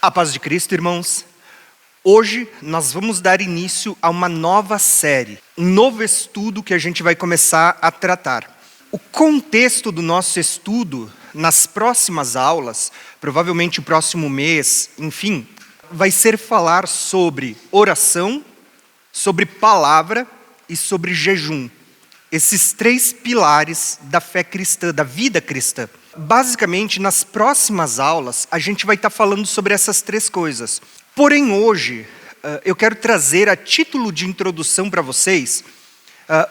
A paz de Cristo, irmãos. Hoje nós vamos dar início a uma nova série, um novo estudo que a gente vai começar a tratar. O contexto do nosso estudo, nas próximas aulas, provavelmente o próximo mês, enfim, vai ser falar sobre oração, sobre palavra e sobre jejum. Esses três pilares da fé cristã, da vida cristã. Basicamente, nas próximas aulas, a gente vai estar falando sobre essas três coisas. Porém, hoje, eu quero trazer a título de introdução para vocês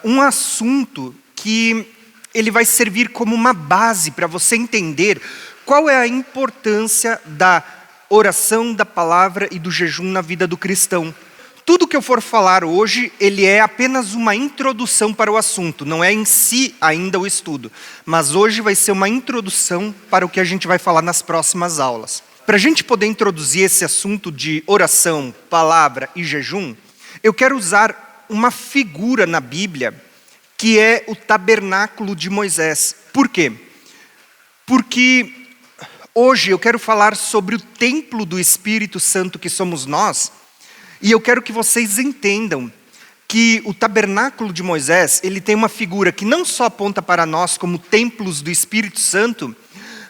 um assunto que ele vai servir como uma base para você entender qual é a importância da oração, da palavra e do jejum na vida do cristão. Tudo que eu for falar hoje, ele é apenas uma introdução para o assunto, não é em si ainda o estudo. Mas hoje vai ser uma introdução para o que a gente vai falar nas próximas aulas. Para a gente poder introduzir esse assunto de oração, palavra e jejum, eu quero usar uma figura na Bíblia, que é o tabernáculo de Moisés. Por quê? Porque hoje eu quero falar sobre o templo do Espírito Santo que somos nós, e eu quero que vocês entendam que o tabernáculo de Moisés, ele tem uma figura que não só aponta para nós como templos do Espírito Santo,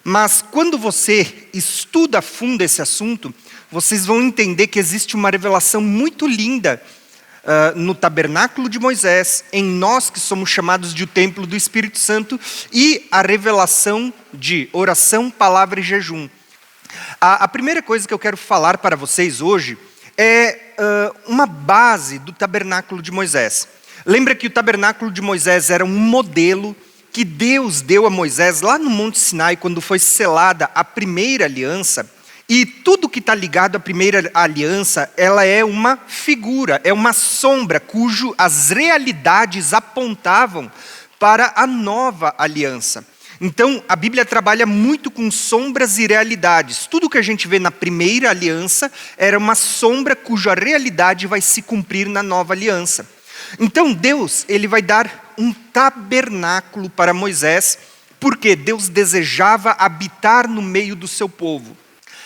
mas quando você estuda a fundo esse assunto, vocês vão entender que existe uma revelação muito linda no tabernáculo de Moisés, em nós que somos chamados de o templo do Espírito Santo, e a revelação de oração, palavra e jejum. A primeira coisa que eu quero falar para vocês hoje é uma base do tabernáculo de Moisés. Lembra que o tabernáculo de Moisés era um modelo que Deus deu a Moisés lá no Monte Sinai, quando foi selada a primeira aliança. E tudo que está ligado à primeira aliança, ela é uma figura, é uma sombra, cujo as realidades apontavam para a nova aliança. Então, a Bíblia trabalha muito com sombras e realidades. Tudo que a gente vê na primeira aliança era uma sombra cuja realidade vai se cumprir na nova aliança. Então, Deus, ele vai dar um tabernáculo para Moisés, porque Deus desejava habitar no meio do seu povo.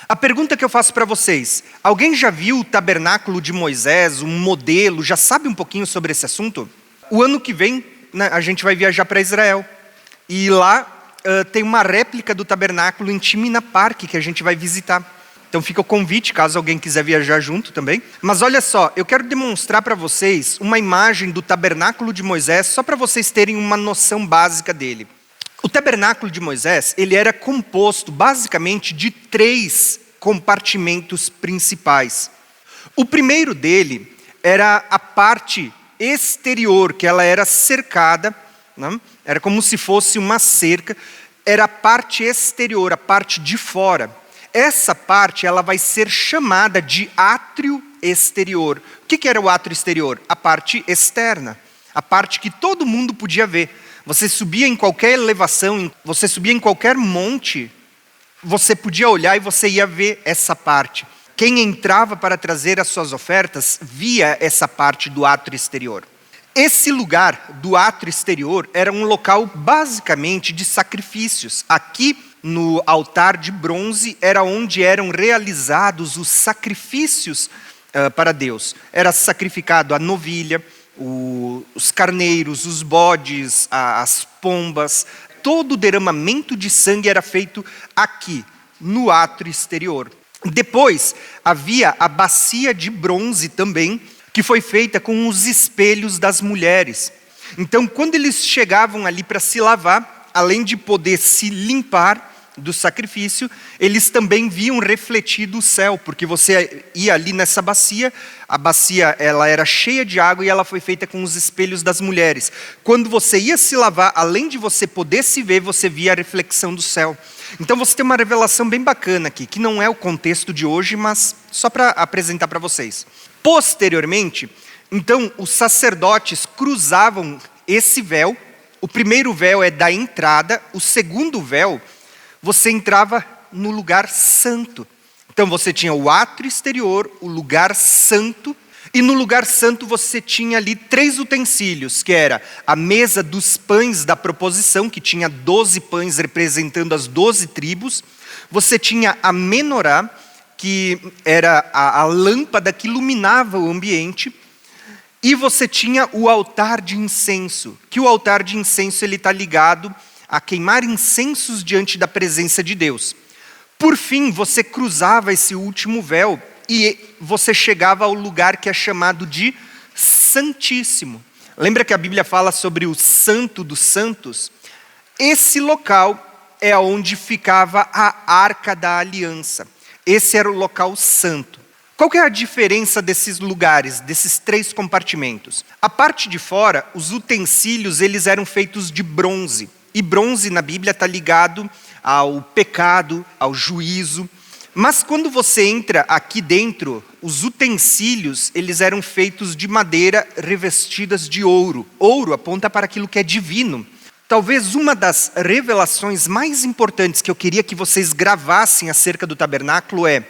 A pergunta que eu faço para vocês, alguém já viu o tabernáculo de Moisés, um modelo, já sabe um pouquinho sobre esse assunto? O ano que vem, né, a gente vai viajar para Israel, e lá tem uma réplica do tabernáculo em Timina Park que a gente vai visitar. Então fica o convite, caso alguém quiser viajar junto também. Mas olha só, eu quero demonstrar para vocês uma imagem do tabernáculo de Moisés, só para vocês terem uma noção básica dele. O tabernáculo de Moisés, ele era composto basicamente de 3 compartimentos principais. O primeiro dele era a parte exterior, que ela era cercada, né? Era como se fosse uma cerca, era a parte exterior, a parte de fora. Essa parte ela vai ser chamada de átrio exterior. O que era o átrio exterior? A parte externa, a parte que todo mundo podia ver. Você subia em qualquer elevação, você subia em qualquer monte, você podia olhar e você ia ver essa parte. Quem entrava para trazer as suas ofertas via essa parte do átrio exterior. Esse lugar do átrio exterior era um local basicamente de sacrifícios. Aqui no altar de bronze era onde eram realizados os sacrifícios para Deus. Era sacrificado a novilha, os carneiros, os bodes, as pombas. Todo o derramamento de sangue era feito aqui, no átrio exterior. Depois havia a bacia de bronze também, que foi feita com os espelhos das mulheres. Então, quando eles chegavam ali para se lavar, além de poder se limpar do sacrifício, eles também viam refletido o céu, porque você ia ali nessa bacia, a bacia ela era cheia de água e ela foi feita com os espelhos das mulheres. Quando você ia se lavar, além de você poder se ver, você via a reflexão do céu. Então você tem uma revelação bem bacana aqui, que não é o contexto de hoje, mas só para apresentar para vocês. Posteriormente, então, os sacerdotes cruzavam esse véu. O primeiro véu é da entrada, o segundo véu, você entrava no lugar santo. Então você tinha o átrio exterior, o lugar santo, e no lugar santo você tinha ali 3 utensílios, que era a mesa dos pães da proposição, que tinha 12 pães representando as 12 tribos. Você tinha a menorá, que era a lâmpada que iluminava o ambiente, e você tinha o altar de incenso, que o altar de incenso ele está ligado a queimar incensos diante da presença de Deus. Por fim, você cruzava esse último véu e você chegava ao lugar que é chamado de Santíssimo. Lembra que a Bíblia fala sobre o Santo dos Santos? Esse local é onde ficava a Arca da Aliança. Esse era o local santo. Qual que é a diferença desses lugares, desses 3 compartimentos? A parte de fora, os utensílios, eles eram feitos de bronze. E bronze na Bíblia está ligado ao pecado, ao juízo. Mas quando você entra aqui dentro, os utensílios, eles eram feitos de madeira revestidas de ouro. Ouro aponta para aquilo que é divino. Talvez uma das revelações mais importantes que eu queria que vocês gravassem acerca do tabernáculo é: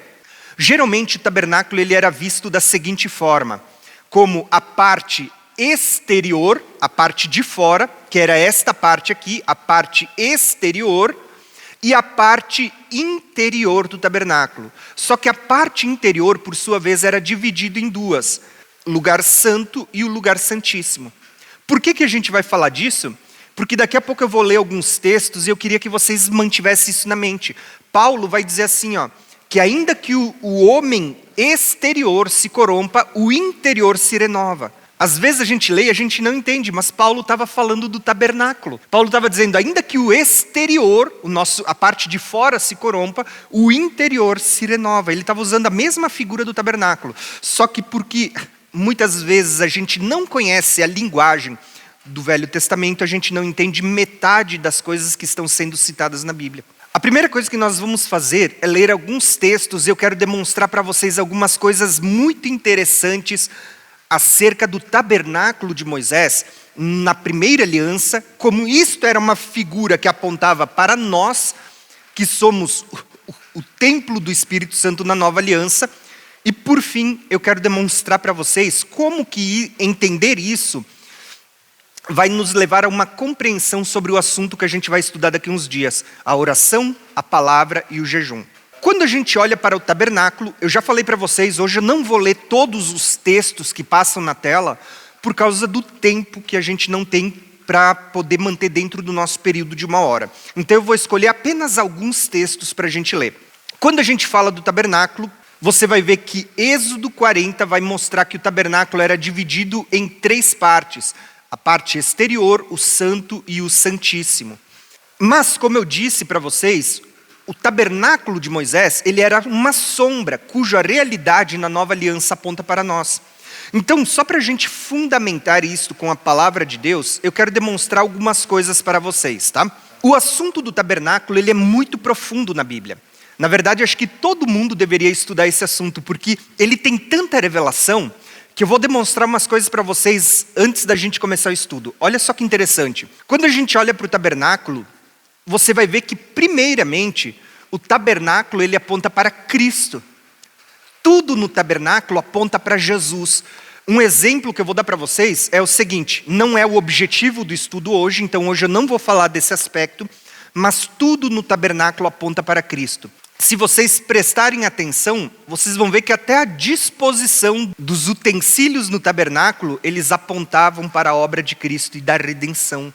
geralmente o tabernáculo ele era visto da seguinte forma, como a parte exterior, a parte de fora, que era esta parte aqui, a parte exterior, e a parte interior do tabernáculo. Só que a parte interior, por sua vez, era dividida em 2, o lugar santo e o lugar santíssimo. Por que a gente vai falar disso? Porque daqui a pouco eu vou ler alguns textos e eu queria que vocês mantivessem isso na mente. Paulo vai dizer assim, que ainda que o homem exterior se corrompa, o interior se renova. Às vezes a gente lê e a gente não entende, mas Paulo estava falando do tabernáculo. Paulo estava dizendo, ainda que o exterior, a parte de fora se corrompa, o interior se renova. Ele estava usando a mesma figura do tabernáculo. Só que porque muitas vezes a gente não conhece a linguagem do Velho Testamento, a gente não entende metade das coisas que estão sendo citadas na Bíblia. A primeira coisa que nós vamos fazer é ler alguns textos. Eu quero demonstrar para vocês algumas coisas muito interessantes acerca do tabernáculo de Moisés na primeira aliança, como isto era uma figura que apontava para nós, que somos o templo do Espírito Santo na nova aliança. E por fim, eu quero demonstrar para vocês como que entender isso vai nos levar a uma compreensão sobre o assunto que a gente vai estudar daqui a uns dias: a oração, a palavra e o jejum. Quando a gente olha para o tabernáculo, eu já falei para vocês, hoje eu não vou ler todos os textos que passam na tela, por causa do tempo que a gente não tem para poder manter dentro do nosso período de 1 hora. Então eu vou escolher apenas alguns textos para a gente ler. Quando a gente fala do tabernáculo, você vai ver que Êxodo 40 vai mostrar que o tabernáculo era dividido em 3 partes. A parte exterior, o santo e o santíssimo. Mas, como eu disse para vocês, o tabernáculo de Moisés, ele era uma sombra, cuja realidade na nova aliança aponta para nós. Então, só para a gente fundamentar isso com a palavra de Deus, eu quero demonstrar algumas coisas para vocês, tá? O assunto do tabernáculo, ele é muito profundo na Bíblia. Na verdade, acho que todo mundo deveria estudar esse assunto, porque ele tem tanta revelação, que eu vou demonstrar umas coisas para vocês antes da gente começar o estudo. Olha só que interessante. Quando a gente olha para o tabernáculo, você vai ver que, primeiramente, o tabernáculo ele aponta para Cristo. Tudo no tabernáculo aponta para Jesus. Um exemplo que eu vou dar para vocês é o seguinte: não é o objetivo do estudo hoje, então hoje eu não vou falar desse aspecto, mas tudo no tabernáculo aponta para Cristo. Se vocês prestarem atenção, vocês vão ver que até a disposição dos utensílios no tabernáculo, eles apontavam para a obra de Cristo e da redenção.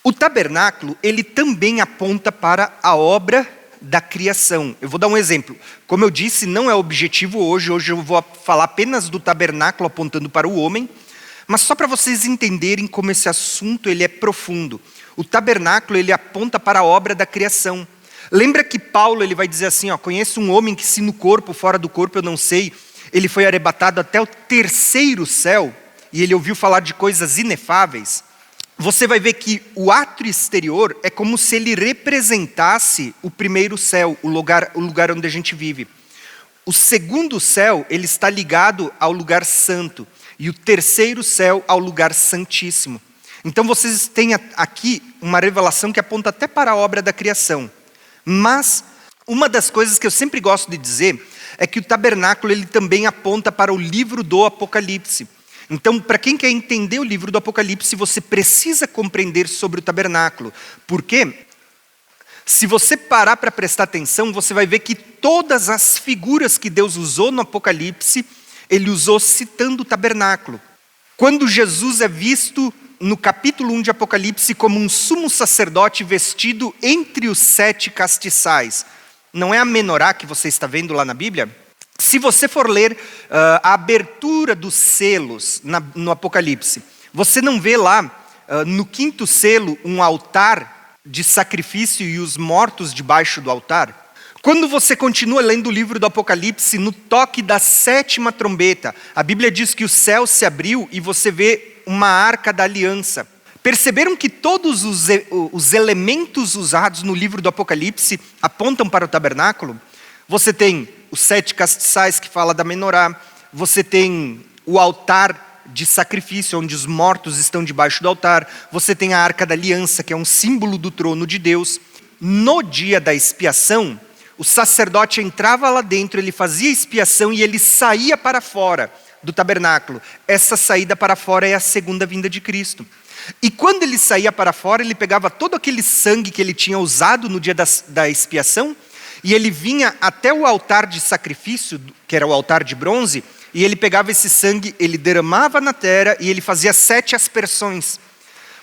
O tabernáculo, ele também aponta para a obra da criação. Eu vou dar um exemplo. Como eu disse, não é objetivo hoje eu vou falar apenas do tabernáculo apontando para o homem, mas só para vocês entenderem como esse assunto ele é profundo. O tabernáculo, ele aponta para a obra da criação. Lembra que Paulo ele vai dizer assim, conheço um homem que se no corpo, fora do corpo eu não sei, ele foi arrebatado até o 3º céu, e ele ouviu falar de coisas inefáveis. Você vai ver que o átrio exterior é como se ele representasse o 1º céu, o lugar onde a gente vive. O 2º céu, ele está ligado ao lugar santo, e o 3º céu ao lugar santíssimo. Então vocês têm aqui uma revelação que aponta até para a obra da criação. Mas uma das coisas que eu sempre gosto de dizer é que o tabernáculo ele também aponta para o livro do Apocalipse. Então, para quem quer entender o livro do Apocalipse, você precisa compreender sobre o tabernáculo. Por quê? Se você parar para prestar atenção, você vai ver que todas as figuras que Deus usou no Apocalipse, ele usou citando o tabernáculo. Quando Jesus é visto no capítulo 1 de Apocalipse como um sumo sacerdote vestido entre os 7 castiçais, não é a menorá que você está vendo lá na Bíblia? Se você for ler a abertura dos selos no Apocalipse, você não vê lá, no 5º selo, um altar de sacrifício e os mortos debaixo do altar? Quando você continua lendo o livro do Apocalipse, no toque da 7ª trombeta, a Bíblia diz que o céu se abriu e você vê uma arca da aliança. Perceberam que todos os elementos usados no livro do Apocalipse apontam para o tabernáculo? Você tem os 7 castiçais que fala da menorá, você tem o altar de sacrifício, onde os mortos estão debaixo do altar, você tem a arca da aliança, que é um símbolo do trono de Deus. No dia da expiação, o sacerdote entrava lá dentro, ele fazia expiação e ele saía para fora do tabernáculo. Essa saída para fora é a segunda vinda de Cristo. E quando ele saía para fora, ele pegava todo aquele sangue que ele tinha usado no dia da expiação, e ele vinha até o altar de sacrifício, que era o altar de bronze, e ele pegava esse sangue, ele derramava na terra e ele fazia 7 aspersões.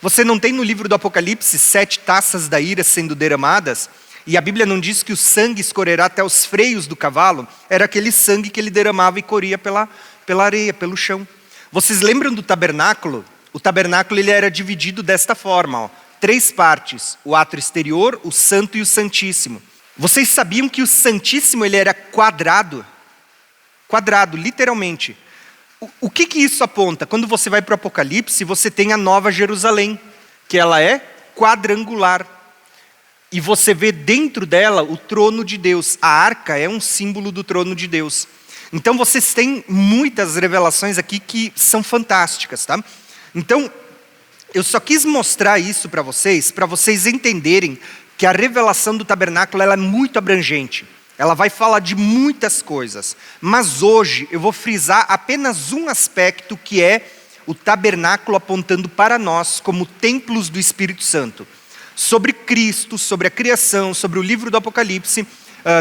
Você não tem no livro do Apocalipse 7 taças da ira sendo derramadas? E a Bíblia não diz que o sangue escorrerá até os freios do cavalo? Era aquele sangue que ele derramava e corria pela areia, pelo chão. Vocês lembram do tabernáculo? O tabernáculo ele era dividido desta forma, 3 partes: o átrio exterior, o santo e o santíssimo. Vocês sabiam que o santíssimo ele era quadrado? Quadrado, literalmente. O que isso aponta? Quando você vai para o Apocalipse, você tem a Nova Jerusalém, que ela é quadrangular. E você vê dentro dela o trono de Deus. A arca é um símbolo do trono de Deus. Então vocês têm muitas revelações aqui que são fantásticas, tá? Então, eu só quis mostrar isso para vocês entenderem que a revelação do tabernáculo ela é muito abrangente. Ela vai falar de muitas coisas. Mas hoje eu vou frisar apenas um aspecto, que é o tabernáculo apontando para nós como templos do Espírito Santo. Sobre Cristo, sobre a criação, sobre o livro do Apocalipse,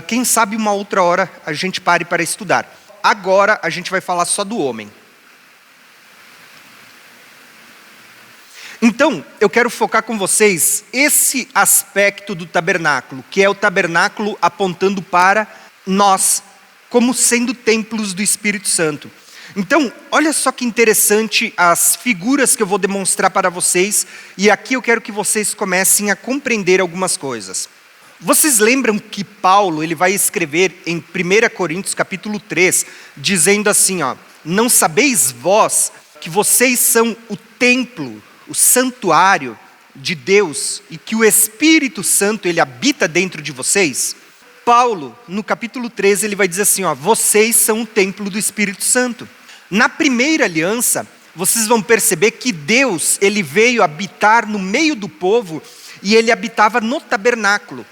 quem sabe uma outra hora a gente pare para estudar. Agora a gente vai falar só do homem. Então, eu quero focar com vocês esse aspecto do tabernáculo, que é o tabernáculo apontando para nós, como sendo templos do Espírito Santo. Então, olha só que interessante as figuras que eu vou demonstrar para vocês, e aqui eu quero que vocês comecem a compreender algumas coisas. Vocês lembram que Paulo ele vai escrever em 1 Coríntios capítulo 3, dizendo assim, não sabeis vós que vocês são o templo, o santuário de Deus, e que o Espírito Santo ele habita dentro de vocês? Paulo, no capítulo 13, ele vai dizer assim, vocês são o templo do Espírito Santo. Na primeira aliança, vocês vão perceber que Deus, ele veio habitar no meio do povo, e ele habitava no tabernáculo.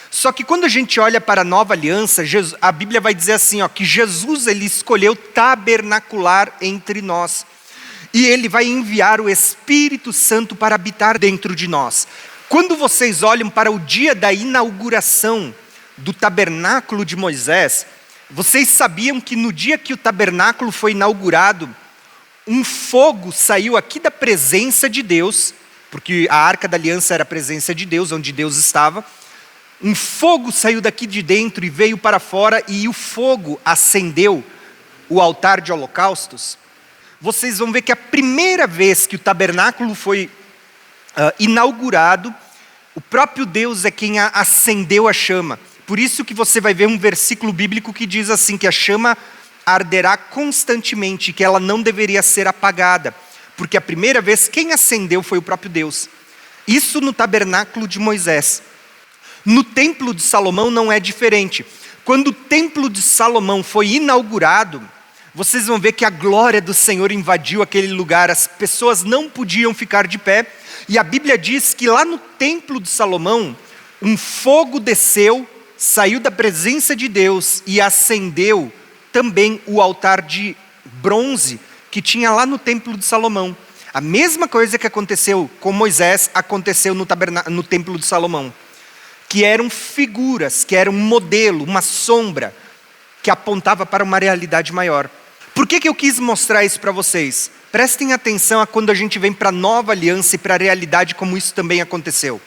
Só que quando a gente olha para a nova aliança, a Bíblia vai dizer assim, que Jesus ele escolheu tabernacular entre nós. E ele vai enviar o Espírito Santo para habitar dentro de nós. Quando vocês olham para o dia da inauguração do tabernáculo de Moisés, vocês sabiam que no dia que o tabernáculo foi inaugurado, um fogo saiu aqui da presença de Deus, porque a arca da aliança era a presença de Deus, onde Deus estava. Um fogo saiu daqui de dentro e veio para fora, e o fogo acendeu o altar de holocaustos. Vocês vão ver que a primeira vez que o tabernáculo foi inaugurado, o próprio Deus é quem acendeu a chama. Por isso que você vai ver um versículo bíblico que diz assim, que a chama arderá constantemente, que ela não deveria ser apagada, porque a primeira vez quem acendeu foi o próprio Deus. Isso no tabernáculo de Moisés. No templo de Salomão não é diferente. Quando o templo de Salomão foi inaugurado, vocês vão ver que a glória do Senhor invadiu aquele lugar, as pessoas não podiam ficar de pé, e a Bíblia diz que lá no templo de Salomão, um fogo desceu, saiu da presença de Deus e acendeu também o altar de bronze que tinha lá no templo de Salomão. A mesma coisa que aconteceu com Moisés, aconteceu no templo de Salomão. que eram figuras, que eram um modelo, uma sombra, que apontava para uma realidade maior. Por que eu quis mostrar isso para vocês? Prestem atenção a quando a gente vem para a nova aliança e para a realidade como isso também aconteceu.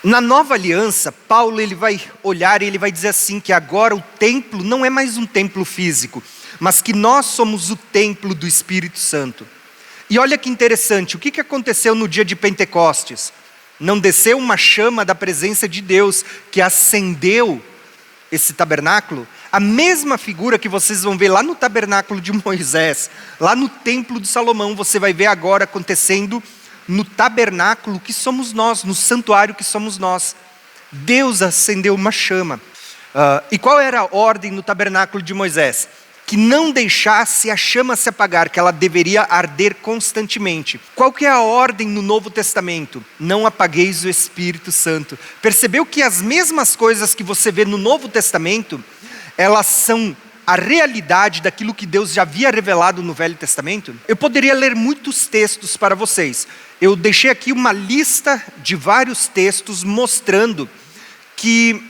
Na nova aliança, Paulo ele vai olhar e ele vai dizer assim, que agora o templo não é mais um templo físico, mas que nós somos o templo do Espírito Santo. E olha que interessante, o que aconteceu no dia de Pentecostes? Não desceu uma chama da presença de Deus que acendeu esse tabernáculo? A mesma figura que vocês vão ver lá no tabernáculo de Moisés, lá no templo de Salomão, você vai ver agora acontecendo no tabernáculo que somos nós, no santuário que somos nós. Deus acendeu uma chama. E qual era a ordem no tabernáculo de Moisés? Que não deixasse a chama se apagar, que ela deveria arder constantemente. Qual que é a ordem no Novo Testamento? Não apagueis o Espírito Santo. Percebeu que as mesmas coisas que você vê no Novo Testamento, elas são a realidade daquilo que Deus já havia revelado no Velho Testamento? Eu poderia ler muitos textos para vocês. Eu deixei aqui uma lista de vários textos mostrando que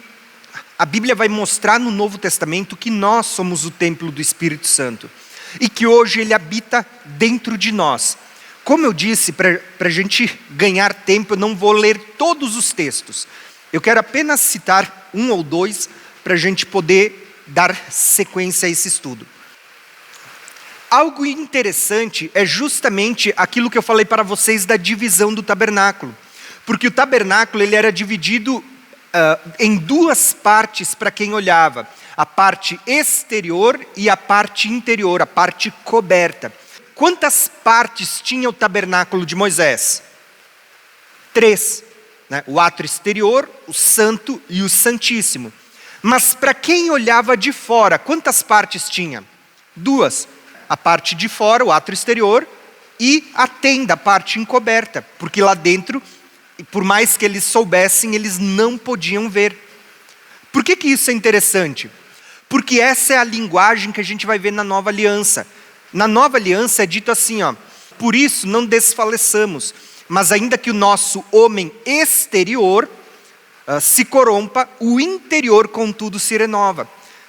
a Bíblia vai mostrar no Novo Testamento que nós somos o templo do Espírito Santo e que hoje Ele habita dentro de nós. Como eu disse, para a gente ganhar tempo, eu não vou ler todos os textos. Eu quero apenas citar um ou dois para a gente poder dar sequência a esse estudo. Algo interessante é justamente aquilo que eu falei para vocês da divisão do tabernáculo. Porque o tabernáculo ele era dividido em duas partes para quem olhava. A parte exterior e a parte interior, a parte coberta. Quantas partes tinha o tabernáculo de Moisés? 3. Né? O átrio exterior, o santo e o santíssimo. Mas para quem olhava de fora, quantas partes tinha? 2. A parte de fora, o átrio exterior, e a tenda, a parte encoberta. Porque lá dentro, por mais que eles soubessem, eles não podiam ver. Por que isso é interessante? Porque essa é a linguagem que a gente vai ver na nova aliança. Na nova aliança é dito assim, por isso não desfaleçamos, mas ainda que o nosso homem exterior se corrompa, o interior, contudo, se renova.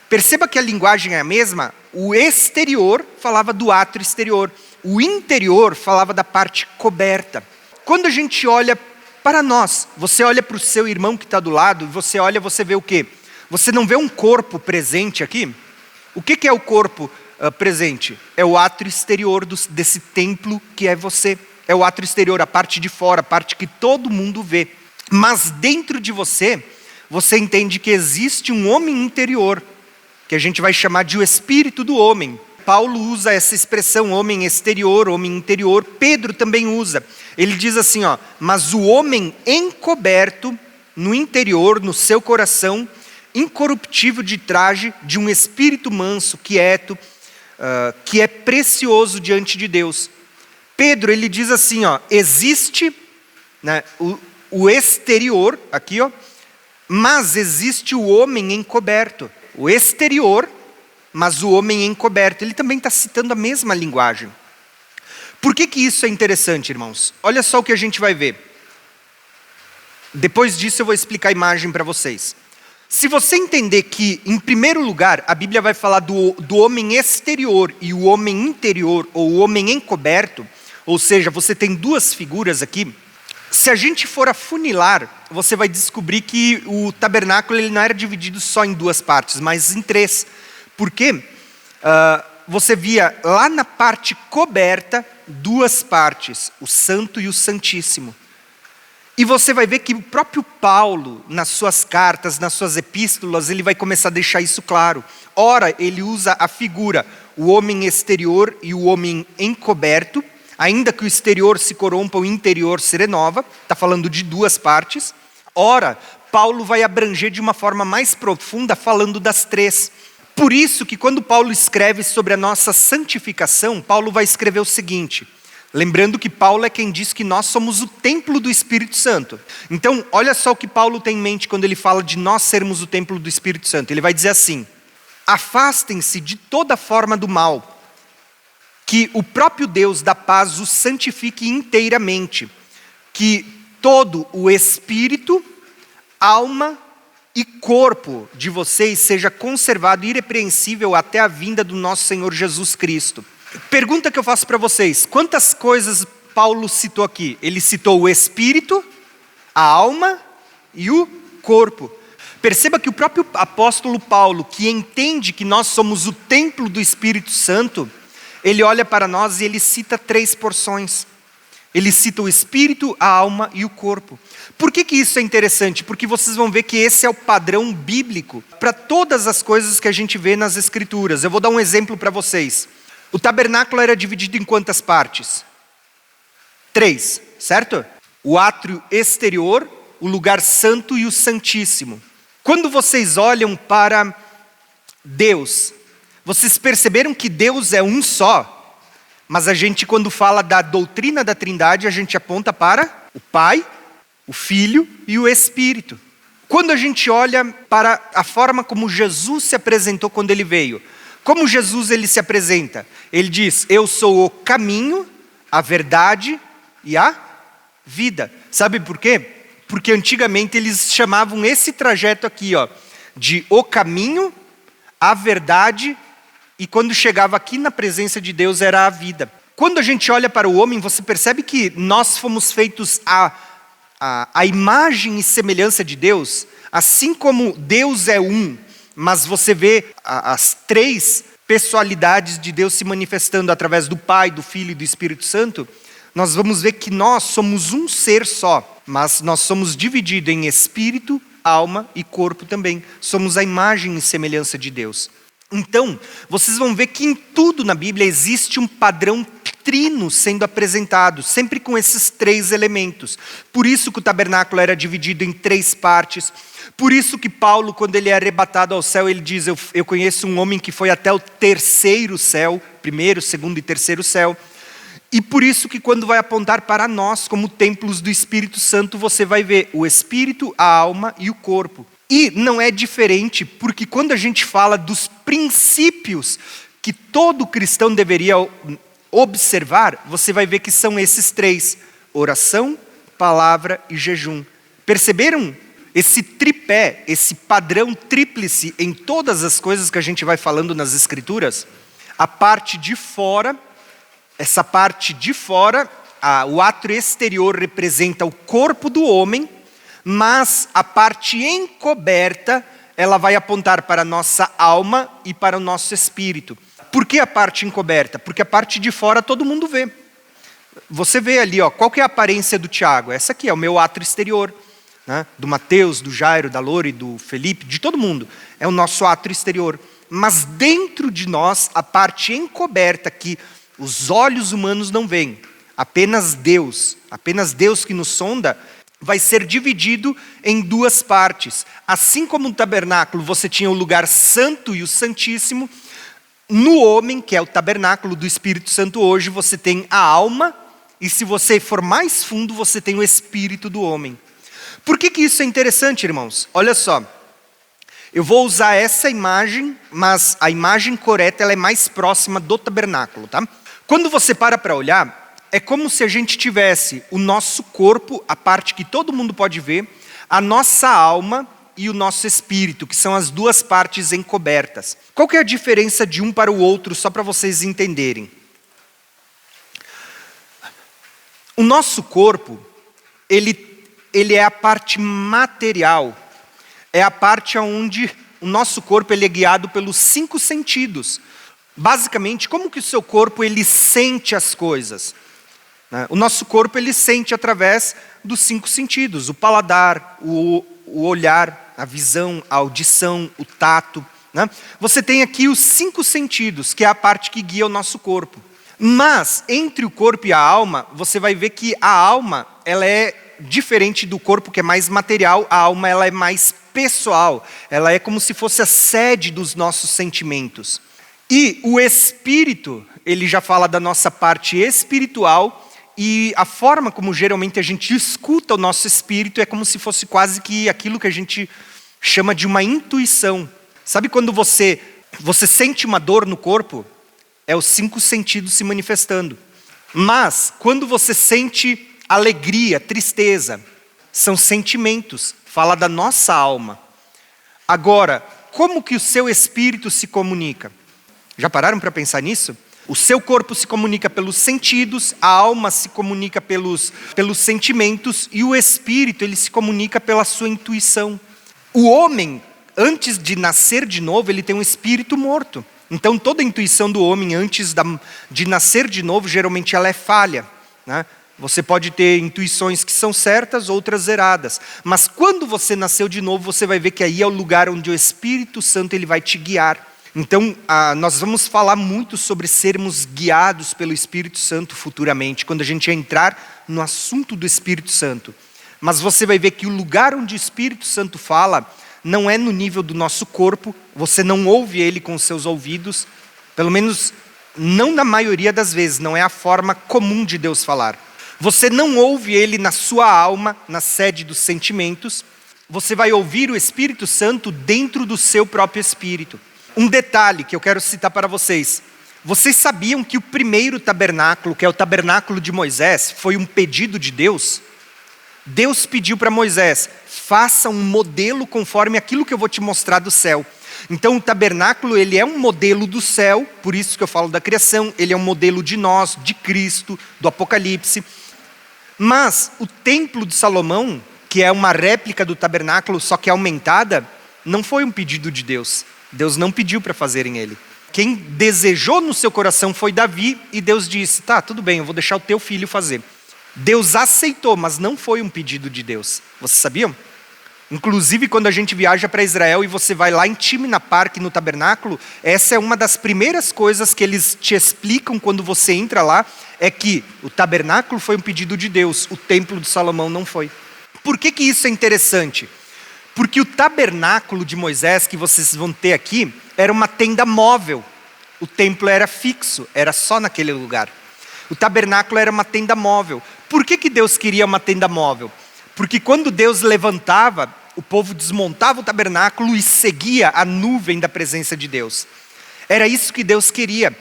Perceba que a linguagem é a mesma. O exterior falava do átrio exterior. O interior falava da parte coberta. Quando a gente olha para nós, você olha para o seu irmão que está do lado, você olha, você vê o quê? Você não vê um corpo presente aqui? O que é o corpo presente? É o átrio exterior desse templo que é você. É o átrio exterior, a parte de fora, a parte que todo mundo vê. Mas dentro de você, você entende que existe um homem interior, que a gente vai chamar de o espírito do homem. Paulo usa essa expressão, homem exterior, homem interior. Pedro também usa. Ele diz assim, mas o homem encoberto no interior, no seu coração, incorruptível de traje, de um espírito manso, quieto, que é precioso diante de Deus. Pedro, ele diz assim, existe, né, o exterior, aqui, mas existe o homem encoberto. O exterior, mas o homem encoberto. Ele também está citando a mesma linguagem. Por que isso é interessante, irmãos? Olha só o que a gente vai ver. Depois disso eu vou explicar a imagem para vocês. Se você entender que, em primeiro lugar, a Bíblia vai falar do homem exterior e o homem interior, ou o homem encoberto, ou seja, você tem duas figuras aqui. Se a gente for afunilar, você vai descobrir que o tabernáculo ele não era dividido só em duas partes, mas em 3. Porque você via lá na parte coberta duas partes, o santo e o santíssimo. E você vai ver que o próprio Paulo, nas suas cartas, nas suas epístolas, ele vai começar a deixar isso claro. Ora, ele usa a figura, o homem exterior e o homem encoberto, ainda que o exterior se corrompa, o interior se renova. Está falando de duas partes. Ora, Paulo vai abranger de uma forma mais profunda, falando das 3. Por isso que quando Paulo escreve sobre a nossa santificação, Paulo vai escrever o seguinte, lembrando que Paulo é quem diz que nós somos o templo do Espírito Santo. Então, olha só o que Paulo tem em mente quando ele fala de nós sermos o templo do Espírito Santo. Ele vai dizer assim, afastem-se de toda forma do mal, que o próprio Deus da paz os santifique inteiramente, que todo o espírito, alma e corpo de vocês seja conservado irrepreensível até a vinda do nosso Senhor Jesus Cristo. Pergunta que eu faço para vocês: quantas coisas Paulo citou aqui? Ele citou o espírito, a alma e o corpo. Perceba que o próprio apóstolo Paulo, que entende que nós somos o templo do Espírito Santo, ele olha para nós e ele cita 3 porções. Ele cita o espírito, a alma e o corpo. Por que isso é interessante? Porque vocês vão ver que esse é o padrão bíblico para todas as coisas que a gente vê nas Escrituras. Eu vou dar um exemplo para vocês. O tabernáculo era dividido em quantas partes? 3, certo? O átrio exterior, o lugar santo e o santíssimo. Quando vocês olham para Deus, vocês perceberam que Deus é um só? Mas a gente, quando fala da doutrina da Trindade, a gente aponta para o Pai, o Filho e o Espírito. Quando a gente olha para a forma como Jesus se apresentou quando ele veio, como Jesus ele se apresenta? Ele diz: eu sou o caminho, a verdade e a vida. Sabe por quê? Porque antigamente eles chamavam esse trajeto aqui, de o caminho, a verdade e quando chegava aqui na presença de Deus era a vida. Quando a gente olha para o homem, você percebe que nós fomos feitos a imagem e semelhança de Deus, assim como Deus é um, mas você vê as 3 pessoalidades de Deus se manifestando através do Pai, do Filho e do Espírito Santo, nós vamos ver que nós somos um ser só, mas nós somos divididos em espírito, alma e corpo também. Somos a imagem e semelhança de Deus. Então, vocês vão ver que em tudo na Bíblia existe um padrão trino sendo apresentado, sempre com esses 3 elementos. Por isso que o tabernáculo era dividido em 3 partes. Por isso que Paulo, quando ele é arrebatado ao céu, ele diz: eu conheço um homem que foi até o 3º céu, 1º, 2º e 3º céu. E por isso que quando vai apontar para nós como templos do Espírito Santo, você vai ver o espírito, a alma e o corpo. E não é diferente, porque quando a gente fala dos princípios que todo cristão deveria observar, você vai ver que são esses 3: oração, palavra e jejum. Perceberam esse tripé, esse padrão tríplice em todas as coisas que a gente vai falando nas Escrituras? A parte de fora, essa parte de fora, o átrio exterior representa o corpo do homem, mas a parte encoberta, ela vai apontar para a nossa alma e para o nosso espírito. Por que a parte encoberta? Porque a parte de fora todo mundo vê. Você vê ali, qual que é a aparência do Tiago? Essa aqui é o meu átrio exterior, né? Do Mateus, do Jairo, da Lore, do Felipe, de todo mundo. É o nosso átrio exterior. Mas dentro de nós, a parte encoberta que os olhos humanos não veem, apenas Deus que nos sonda, vai ser dividido em 2 partes. Assim como no tabernáculo você tinha o lugar santo e o santíssimo, no homem, que é o tabernáculo do Espírito Santo, hoje você tem a alma, e se você for mais fundo, você tem o espírito do homem. Por que isso é interessante, irmãos? Olha só, eu vou usar essa imagem, mas a imagem correta ela é mais próxima do tabernáculo, tá? Quando você para olhar, é como se a gente tivesse o nosso corpo, a parte que todo mundo pode ver, a nossa alma e o nosso espírito, que são as 2 partes encobertas. Qual que é a diferença de um para o outro, só para vocês entenderem? O nosso corpo, ele é a parte material, é a parte onde o nosso corpo ele é guiado pelos 5 sentidos. Basicamente, como que o seu corpo ele sente as coisas? O nosso corpo ele sente através dos 5 sentidos: o paladar, o olhar, a visão, a audição, o tato. Você tem aqui os 5 sentidos, que é a parte que guia o nosso corpo. Mas entre o corpo e a alma, você vai ver que a alma ela é diferente do corpo, que é mais material. A alma ela é mais pessoal. Ela é como se fosse a sede dos nossos sentimentos. E o espírito, ele já fala da nossa parte espiritual. E a forma como geralmente a gente escuta o nosso espírito é como se fosse quase que aquilo que a gente chama de uma intuição. Sabe quando você sente uma dor no corpo? É os 5 sentidos se manifestando. Mas quando você sente alegria, tristeza, são sentimentos, fala da nossa alma. Agora, como que o seu espírito se comunica? Já pararam para pensar nisso? O seu corpo se comunica pelos sentidos, a alma se comunica pelos sentimentos e o espírito ele se comunica pela sua intuição. O homem, antes de nascer de novo, ele tem um espírito morto. Então toda a intuição do homem antes de nascer de novo, geralmente ela é falha, né? Você pode ter intuições que são certas, outras erradas. Mas quando você nasceu de novo, você vai ver que aí é o lugar onde o Espírito Santo ele vai te guiar. Então, nós vamos falar muito sobre sermos guiados pelo Espírito Santo futuramente, quando a gente entrar no assunto do Espírito Santo. Mas você vai ver que o lugar onde o Espírito Santo fala não é no nível do nosso corpo, você não ouve ele com os seus ouvidos, pelo menos não na maioria das vezes, não é a forma comum de Deus falar. Você não ouve ele na sua alma, na sede dos sentimentos, você vai ouvir o Espírito Santo dentro do seu próprio espírito. Um detalhe que eu quero citar para vocês. Vocês sabiam que o primeiro tabernáculo, que é o tabernáculo de Moisés, foi um pedido de Deus? Deus pediu para Moisés, faça um modelo conforme aquilo que eu vou te mostrar do céu. Então o tabernáculo ele é um modelo do céu, por isso que eu falo da criação, ele é um modelo de nós, de Cristo, do Apocalipse. Mas o templo de Salomão, que é uma réplica do tabernáculo, só que aumentada, não foi um pedido de Deus. Deus não pediu para fazerem ele. Quem desejou no seu coração foi Davi, e Deus disse, tá, tudo bem, eu vou deixar o teu filho fazer. Deus aceitou, mas não foi um pedido de Deus. Vocês sabiam? Inclusive, quando a gente viaja para Israel e você vai lá em Timna Park, no tabernáculo, essa é uma das primeiras coisas que eles te explicam quando você entra lá, é que o tabernáculo foi um pedido de Deus, o templo de Salomão não foi. Por que isso é interessante? Porque o tabernáculo de Moisés, que vocês vão ter aqui, era uma tenda móvel. O templo era fixo, era só naquele lugar. O tabernáculo era uma tenda móvel. Por que Deus queria uma tenda móvel? Porque quando Deus levantava, o povo desmontava o tabernáculo e seguia a nuvem da presença de Deus. Era isso que Deus queria.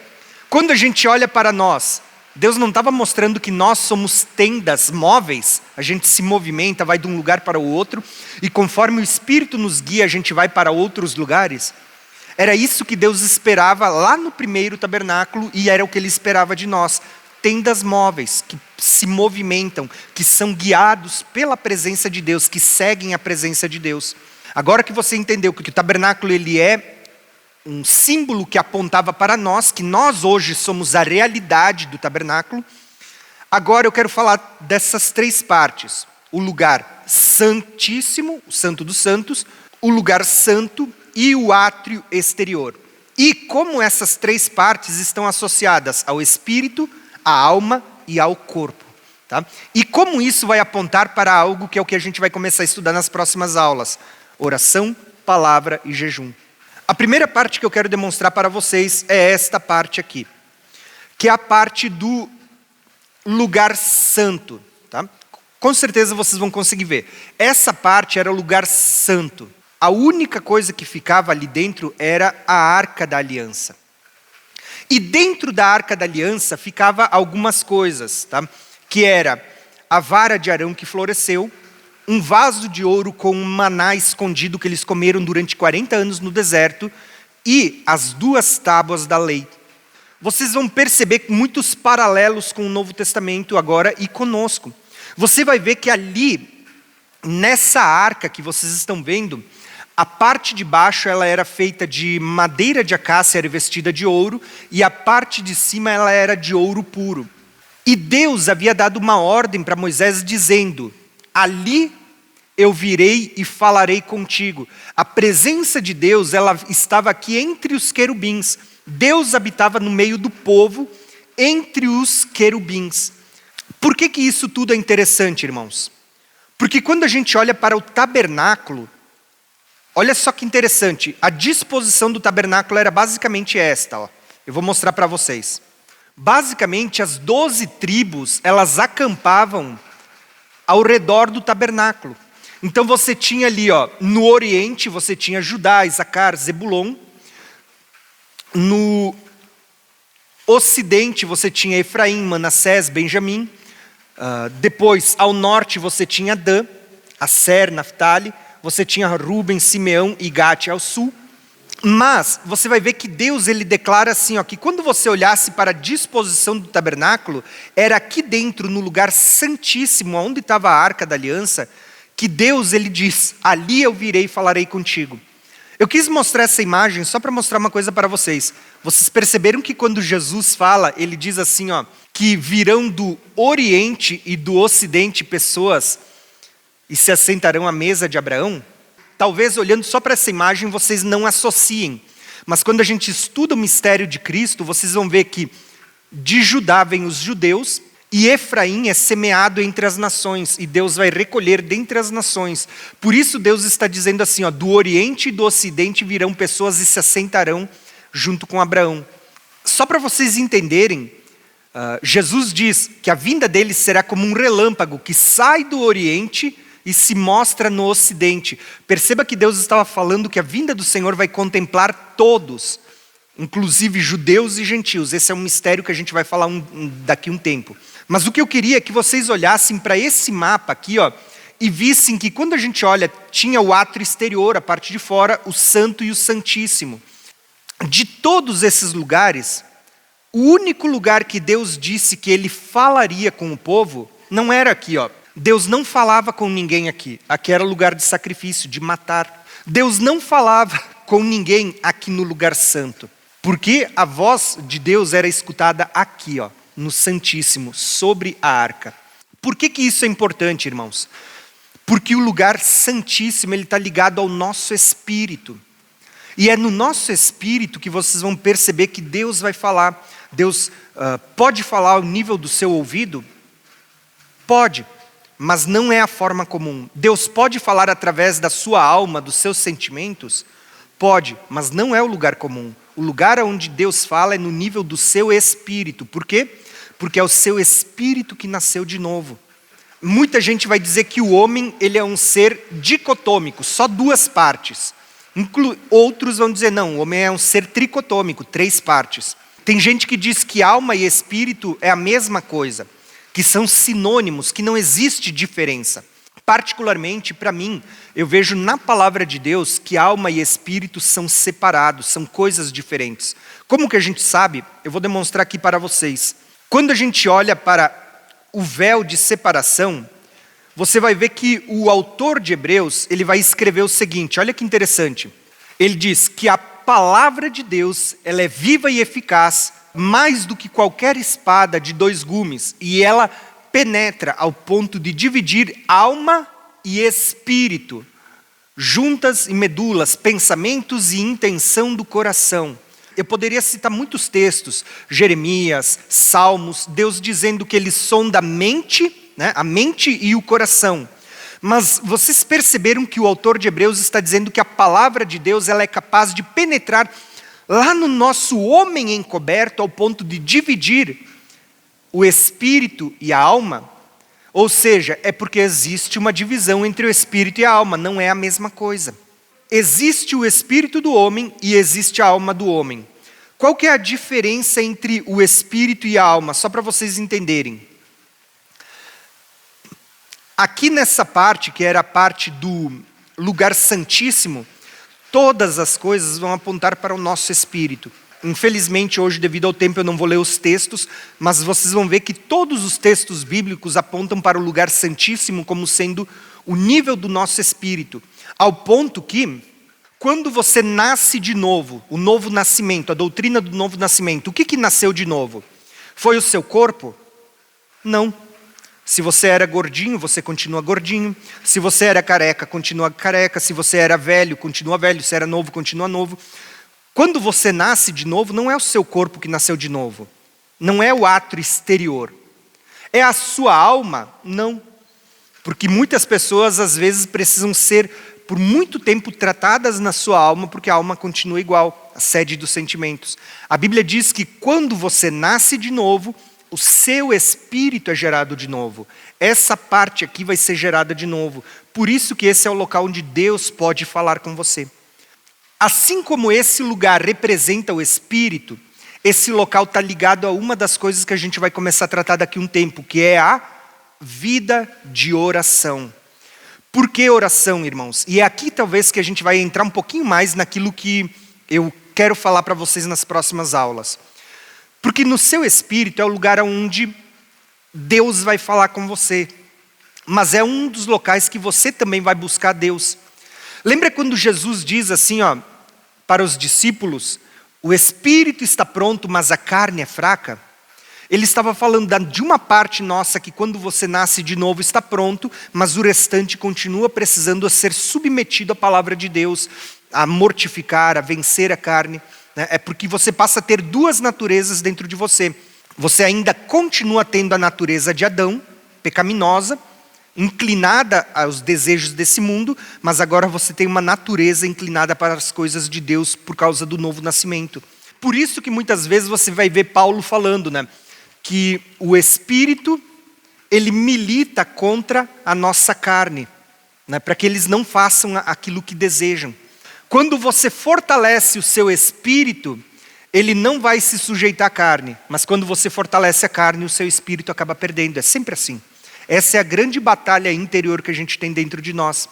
Quando a gente olha para nós, Deus não estava mostrando que nós somos tendas móveis, a gente se movimenta, vai de um lugar para o outro, e conforme o Espírito nos guia, a gente vai para outros lugares. Era isso que Deus esperava lá no primeiro tabernáculo, e era o que Ele esperava de nós. Tendas móveis, que se movimentam, que são guiados pela presença de Deus, que seguem a presença de Deus. Agora que você entendeu que o tabernáculo ele é um símbolo que apontava para nós, que nós hoje somos a realidade do tabernáculo, agora eu quero falar dessas três partes. O lugar santíssimo, o santo dos santos, o lugar santo e o átrio exterior. E como essas três partes estão associadas ao espírito, à alma e ao corpo. Tá? E como isso vai apontar para algo que é o que a gente vai começar a estudar nas próximas aulas. Oração, palavra e jejum. A primeira parte que eu quero demonstrar para vocês é esta parte aqui. Que é a parte do lugar santo. Tá? Com certeza vocês vão conseguir ver. Essa parte era o lugar santo. A única coisa que ficava ali dentro era a Arca da Aliança. E dentro da Arca da Aliança ficava algumas coisas, tá? Que era a vara de Arão que floresceu, um vaso de ouro com um maná escondido que eles comeram durante 40 anos no deserto e as 2 tábuas da lei. Vocês vão perceber muitos paralelos com o Novo Testamento agora e conosco. Você vai ver que ali, nessa arca que vocês estão vendo, a parte de baixo ela era feita de madeira de acácia revestida de ouro e a parte de cima ela era de ouro puro. E Deus havia dado uma ordem para Moisés dizendo, ali eu virei e falarei contigo. A presença de Deus ela estava aqui entre os querubins. Deus habitava no meio do povo, entre os querubins. Por que isso tudo é interessante, irmãos? Porque quando a gente olha para o tabernáculo, olha só que interessante, a disposição do tabernáculo era basicamente esta. Ó. Eu vou mostrar para vocês. Basicamente, as 12 tribos, elas acampavam ao redor do tabernáculo. Então você tinha ali, ó, no Oriente, você tinha Judá, Issacar, Zebulon. No Ocidente, você tinha Efraim, Manassés, Benjamim. Depois, ao norte, você tinha Dan, Aser, Naftali. você tinha Ruben, Simeão e Gade ao sul. Mas você vai ver que Deus ele declara assim, ó, que quando você olhasse para a disposição do tabernáculo, era aqui dentro, no lugar santíssimo, onde estava a arca da aliança, que Deus ele diz, ali eu virei e falarei contigo. Eu quis mostrar essa imagem só para mostrar uma coisa para vocês. Vocês perceberam que quando Jesus fala, ele diz assim, ó, que virão do Oriente e do Ocidente pessoas e se assentarão à mesa de Abraão? Talvez olhando só para essa imagem vocês não associem. Mas quando a gente estuda o mistério de Cristo, vocês vão ver que de Judá vêm os judeus e Efraim é semeado entre as nações e Deus vai recolher dentre as nações. Por isso Deus está dizendo assim, ó, do Oriente e do Ocidente virão pessoas e se assentarão junto com Abraão. Só para vocês entenderem, Jesus diz que a vinda dele será como um relâmpago que sai do Oriente e se mostra no Ocidente. Perceba que Deus estava falando que a vinda do Senhor vai contemplar todos, inclusive judeus e gentios. Esse é um mistério que a gente vai falar daqui a um tempo. Mas o que eu queria é que vocês olhassem para esse mapa aqui, ó, e vissem que quando a gente olha, tinha o átrio exterior, a parte de fora, o santo e o santíssimo. De todos esses lugares, o único lugar que Deus disse que ele falaria com o povo, não era aqui, ó. Deus não falava com ninguém aqui. Aqui era lugar de sacrifício, de matar. Deus não falava com ninguém aqui no lugar santo. Porque a voz de Deus era escutada aqui, ó, no Santíssimo, sobre a arca. Por que isso é importante, irmãos? Porque o lugar santíssimo ele está ligado ao nosso espírito. E é no nosso espírito que vocês vão perceber que Deus vai falar. Deus pode falar ao nível do seu ouvido? Pode. Mas não é a forma comum. Deus pode falar através da sua alma, dos seus sentimentos? Pode, mas não é o lugar comum. O lugar onde Deus fala é no nível do seu espírito. Por quê? Porque é o seu espírito que nasceu de novo. Muita gente vai dizer que o homem ele é um ser dicotômico, só duas partes. Outros vão dizer, não, o homem é um ser tricotômico, 3 partes. Tem gente que diz que alma e espírito é a mesma coisa, que são sinônimos, que não existe diferença. Particularmente, para mim, eu vejo na palavra de Deus que alma e espírito são separados, são coisas diferentes. Como que a gente sabe? Eu vou demonstrar aqui para vocês. Quando a gente olha para o véu de separação, você vai ver que o autor de Hebreus, ele vai escrever o seguinte, olha que interessante. Ele diz que a palavra de Deus, ela é viva e eficaz, mais do que qualquer espada de 2 gumes, e ela penetra ao ponto de dividir alma e espírito, juntas e medulas, pensamentos e intenção do coração. Eu poderia citar muitos textos, Jeremias, Salmos, Deus dizendo que ele sonda a mente, né, a mente e o coração. Mas vocês perceberam que o autor de Hebreus está dizendo que a palavra de Deus ela é capaz de penetrar lá no nosso homem encoberto ao ponto de dividir o espírito e a alma? Ou seja, é porque existe uma divisão entre o espírito e a alma, não é a mesma coisa. Existe o espírito do homem e existe a alma do homem. Qual que é a diferença entre o espírito e a alma? Só para vocês entenderem. Aqui nessa parte, que era a parte do lugar santíssimo, todas as coisas vão apontar para o nosso espírito. Infelizmente, hoje, devido ao tempo, eu não vou ler os textos, mas vocês vão ver que todos os textos bíblicos apontam para o lugar santíssimo como sendo o nível do nosso espírito. Ao ponto que, quando você nasce de novo, o novo nascimento, a doutrina do novo nascimento, o que nasceu de novo? Foi o seu corpo? Não. Se você era gordinho, você continua gordinho. Se você era careca, continua careca. Se você era velho, continua velho. Se era novo, continua novo. Quando você nasce de novo, não é o seu corpo que nasceu de novo. Não é o átrio exterior. É a sua alma? Não. Porque muitas pessoas, às vezes, precisam ser, por muito tempo, tratadas na sua alma, porque a alma continua igual, a sede dos sentimentos. A Bíblia diz que quando você nasce de novo, o seu espírito é gerado de novo. Essa parte aqui vai ser gerada de novo. Por isso que esse é o local onde Deus pode falar com você. Assim como esse lugar representa o espírito, esse local está ligado a uma das coisas que a gente vai começar a tratar daqui a um tempo, que é a vida de oração. Por que oração, irmãos? E é aqui talvez que a gente vai entrar um pouquinho mais naquilo que eu quero falar para vocês nas próximas aulas. Porque no seu espírito é o lugar onde Deus vai falar com você. Mas é um dos locais que você também vai buscar Deus. Lembra quando Jesus diz assim, para os discípulos, o espírito está pronto, mas a carne é fraca? Ele estava falando de uma parte nossa que quando você nasce de novo está pronto, mas o restante continua precisando ser submetido à palavra de Deus, a mortificar, a vencer a carne. É porque você passa a ter duas naturezas dentro de você. Você ainda continua tendo a natureza de Adão, pecaminosa, inclinada aos desejos desse mundo, mas agora você tem uma natureza inclinada para as coisas de Deus por causa do novo nascimento. Por isso que muitas vezes você vai ver Paulo falando, que o Espírito, ele milita contra a nossa carne, para que eles não façam aquilo que desejam. Quando você fortalece o seu espírito, ele não vai se sujeitar à carne, mas quando você fortalece a carne, o seu espírito acaba perdendo. É sempre assim. Essa é a grande batalha interior que a gente tem dentro de nós.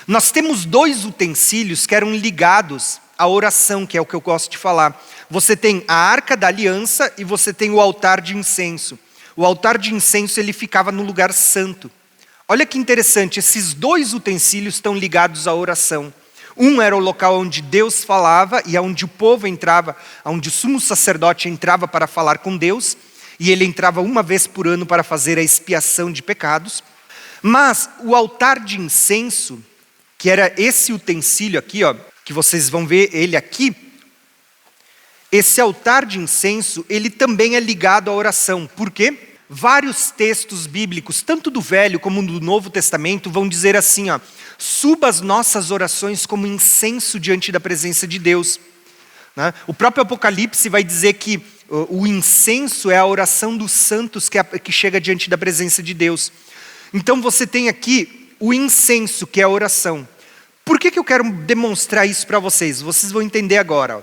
Nós temos 2 utensílios que eram ligados à oração, que é o que eu gosto de falar. Você tem a arca da aliança e você tem o altar de incenso. O altar de incenso, ele ficava no lugar santo. Olha que interessante, esses 2 utensílios estão ligados à oração. Um era o local onde Deus falava e onde o povo entrava, onde o sumo sacerdote entrava para falar com Deus, e ele entrava uma vez por ano para fazer a expiação de pecados. Mas o altar de incenso, que era esse utensílio aqui, que vocês vão ver ele aqui, esse altar de incenso, ele também é ligado à oração. Por quê? Vários textos bíblicos, tanto do Velho como do Novo Testamento, vão dizer assim, suba as nossas orações como incenso diante da presença de Deus. O próprio Apocalipse vai dizer que o incenso é a oração dos santos que chega diante da presença de Deus. Então você tem aqui o incenso, que é a oração. Por que eu quero demonstrar isso para vocês? Vocês vão entender agora.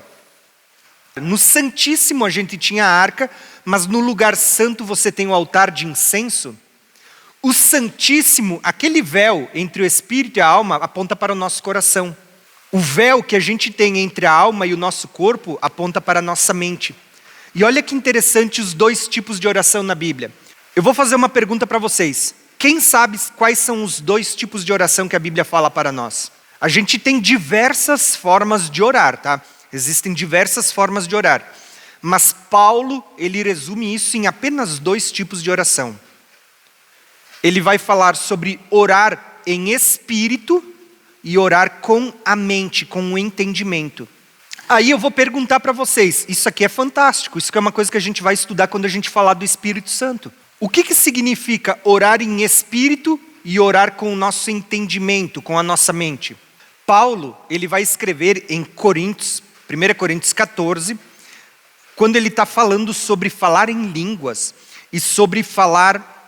No Santíssimo a gente tinha a arca, mas no lugar santo você tem o altar de incenso. O Santíssimo, aquele véu entre o espírito e a alma, aponta para o nosso coração. O véu que a gente tem entre a alma e o nosso corpo aponta para a nossa mente. E olha que interessante os 2 tipos de oração na Bíblia. Eu vou fazer uma pergunta para vocês. Quem sabe quais são os 2 tipos de oração que a Bíblia fala para nós? A gente tem diversas formas de orar, tá? Existem diversas formas de orar. Mas Paulo, ele resume isso em apenas 2 tipos de oração. Ele vai falar sobre orar em espírito e orar com a mente, com o entendimento. Aí eu vou perguntar para vocês, isso aqui é fantástico, isso aqui é uma coisa que a gente vai estudar quando a gente falar do Espírito Santo. O que significa orar em espírito e orar com o nosso entendimento, com a nossa mente? Paulo, ele vai escrever em Coríntios, 1 Coríntios 14, quando ele está falando sobre falar em línguas e sobre falar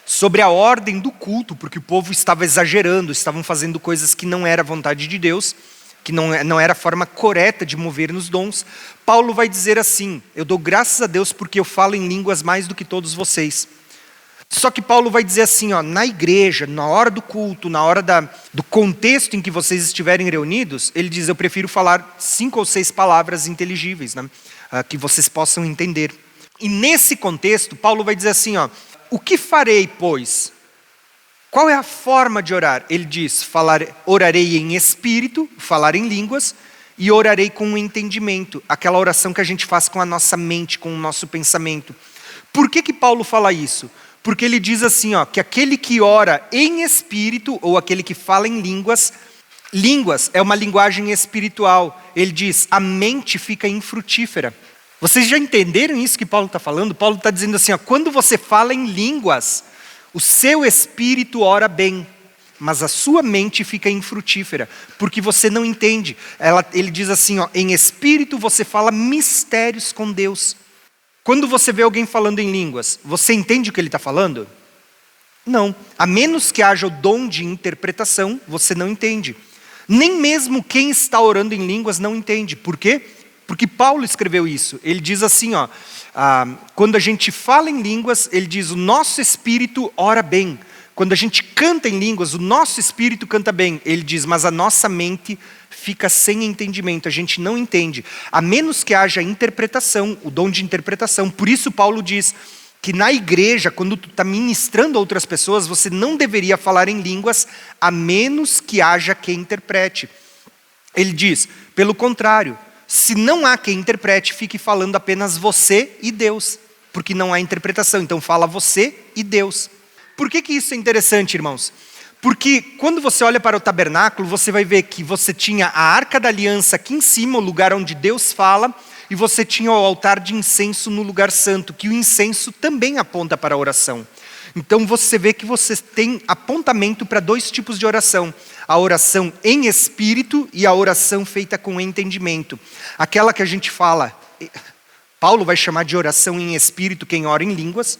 sobre a ordem do culto, porque o povo estava exagerando, estavam fazendo coisas que não era a vontade de Deus, que não era a forma correta de mover nos dons. Paulo vai dizer assim, eu dou graças a Deus porque eu falo em línguas mais do que todos vocês. Só que Paulo vai dizer assim, na igreja, na hora do culto, na hora do contexto em que vocês estiverem reunidos, ele diz, eu prefiro falar 5 ou 6 palavras inteligíveis, que vocês possam entender. E nesse contexto, Paulo vai dizer assim, o que farei, pois? Qual é a forma de orar? Ele diz, orarei em espírito, falar em línguas, e orarei com o entendimento, aquela oração que a gente faz com a nossa mente, com o nosso pensamento. Por que Paulo fala isso? Porque ele diz assim, que aquele que ora em espírito, ou aquele que fala em línguas é uma linguagem espiritual. Ele diz, a mente fica infrutífera. Vocês já entenderam isso que Paulo está falando? Paulo está dizendo assim, quando você fala em línguas, o seu espírito ora bem, mas a sua mente fica infrutífera, porque você não entende. Ele diz assim, em espírito você fala mistérios com Deus. Quando você vê alguém falando em línguas, você entende o que ele está falando? Não. A menos que haja o dom de interpretação, você não entende. Nem mesmo quem está orando em línguas não entende. Por quê? Porque Paulo escreveu isso. Ele diz assim, quando a gente fala em línguas, ele diz, o nosso espírito ora bem. Quando a gente canta em línguas, o nosso espírito canta bem. Ele diz, mas a nossa mente fica sem entendimento, a gente não entende. A menos que haja interpretação, o dom de interpretação. Por isso Paulo diz que na igreja, quando tu está ministrando a outras pessoas, você não deveria falar em línguas, a menos que haja quem interprete. Ele diz, pelo contrário, se não há quem interprete, fique falando apenas você e Deus, porque não há interpretação, então fala você e Deus. Por que isso é interessante, irmãos? Porque quando você olha para o tabernáculo, você vai ver que você tinha a Arca da Aliança aqui em cima, o lugar onde Deus fala, e você tinha o altar de incenso no lugar santo, que o incenso também aponta para a oração. Então você vê que você tem apontamento para dois tipos de oração. A oração em espírito e a oração feita com entendimento. Aquela que a gente fala, Paulo vai chamar de oração em espírito, quem ora em línguas,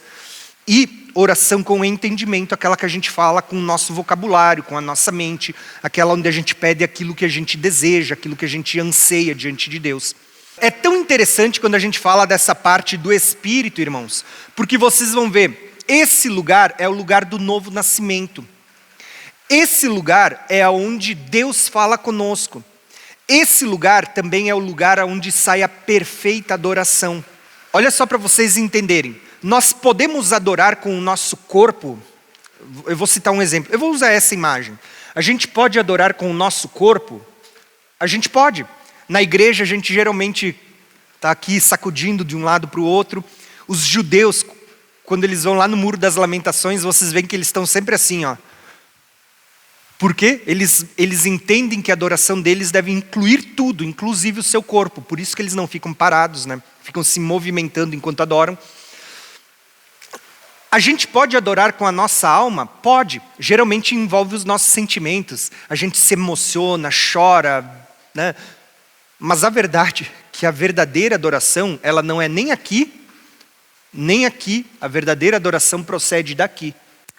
e oração com entendimento, aquela que a gente fala com o nosso vocabulário, com a nossa mente, aquela onde a gente pede aquilo que a gente deseja, aquilo que a gente anseia diante de Deus. É tão interessante quando a gente fala dessa parte do espírito, irmãos, porque vocês vão ver, esse lugar é o lugar do novo nascimento. Esse lugar é onde Deus fala conosco. Esse lugar também é o lugar onde sai a perfeita adoração. Olha só para vocês entenderem. Nós podemos adorar com o nosso corpo. Eu vou citar um exemplo. Eu vou usar essa imagem. A gente pode adorar com o nosso corpo? A gente pode. Na igreja a gente geralmente está aqui sacudindo de um lado para o outro. Os judeus, quando eles vão lá no Muro das Lamentações, vocês veem que eles estão sempre assim, ó. Por quê? Eles entendem que a adoração deles deve incluir tudo, inclusive o seu corpo. Por isso que eles não ficam parados, né? Ficam se movimentando enquanto adoram. A gente pode adorar com a nossa alma? Pode. Geralmente envolve os nossos sentimentos. A gente se emociona, chora, né? Mas a verdade é que a verdadeira adoração, ela não é nem aqui, nem aqui. A verdadeira adoração procede daqui.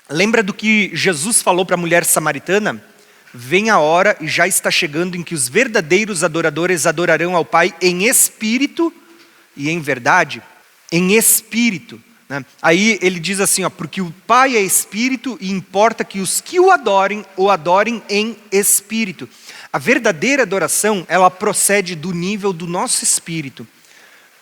Lembra do que Jesus falou para a mulher samaritana? Vem a hora e já está chegando em que os verdadeiros adoradores adorarão ao Pai em espírito e em verdade. Em espírito. Né? Aí ele diz assim, ó, porque o Pai é espírito e importa que os que o adorem em espírito. A verdadeira adoração, ela procede do nível do nosso espírito.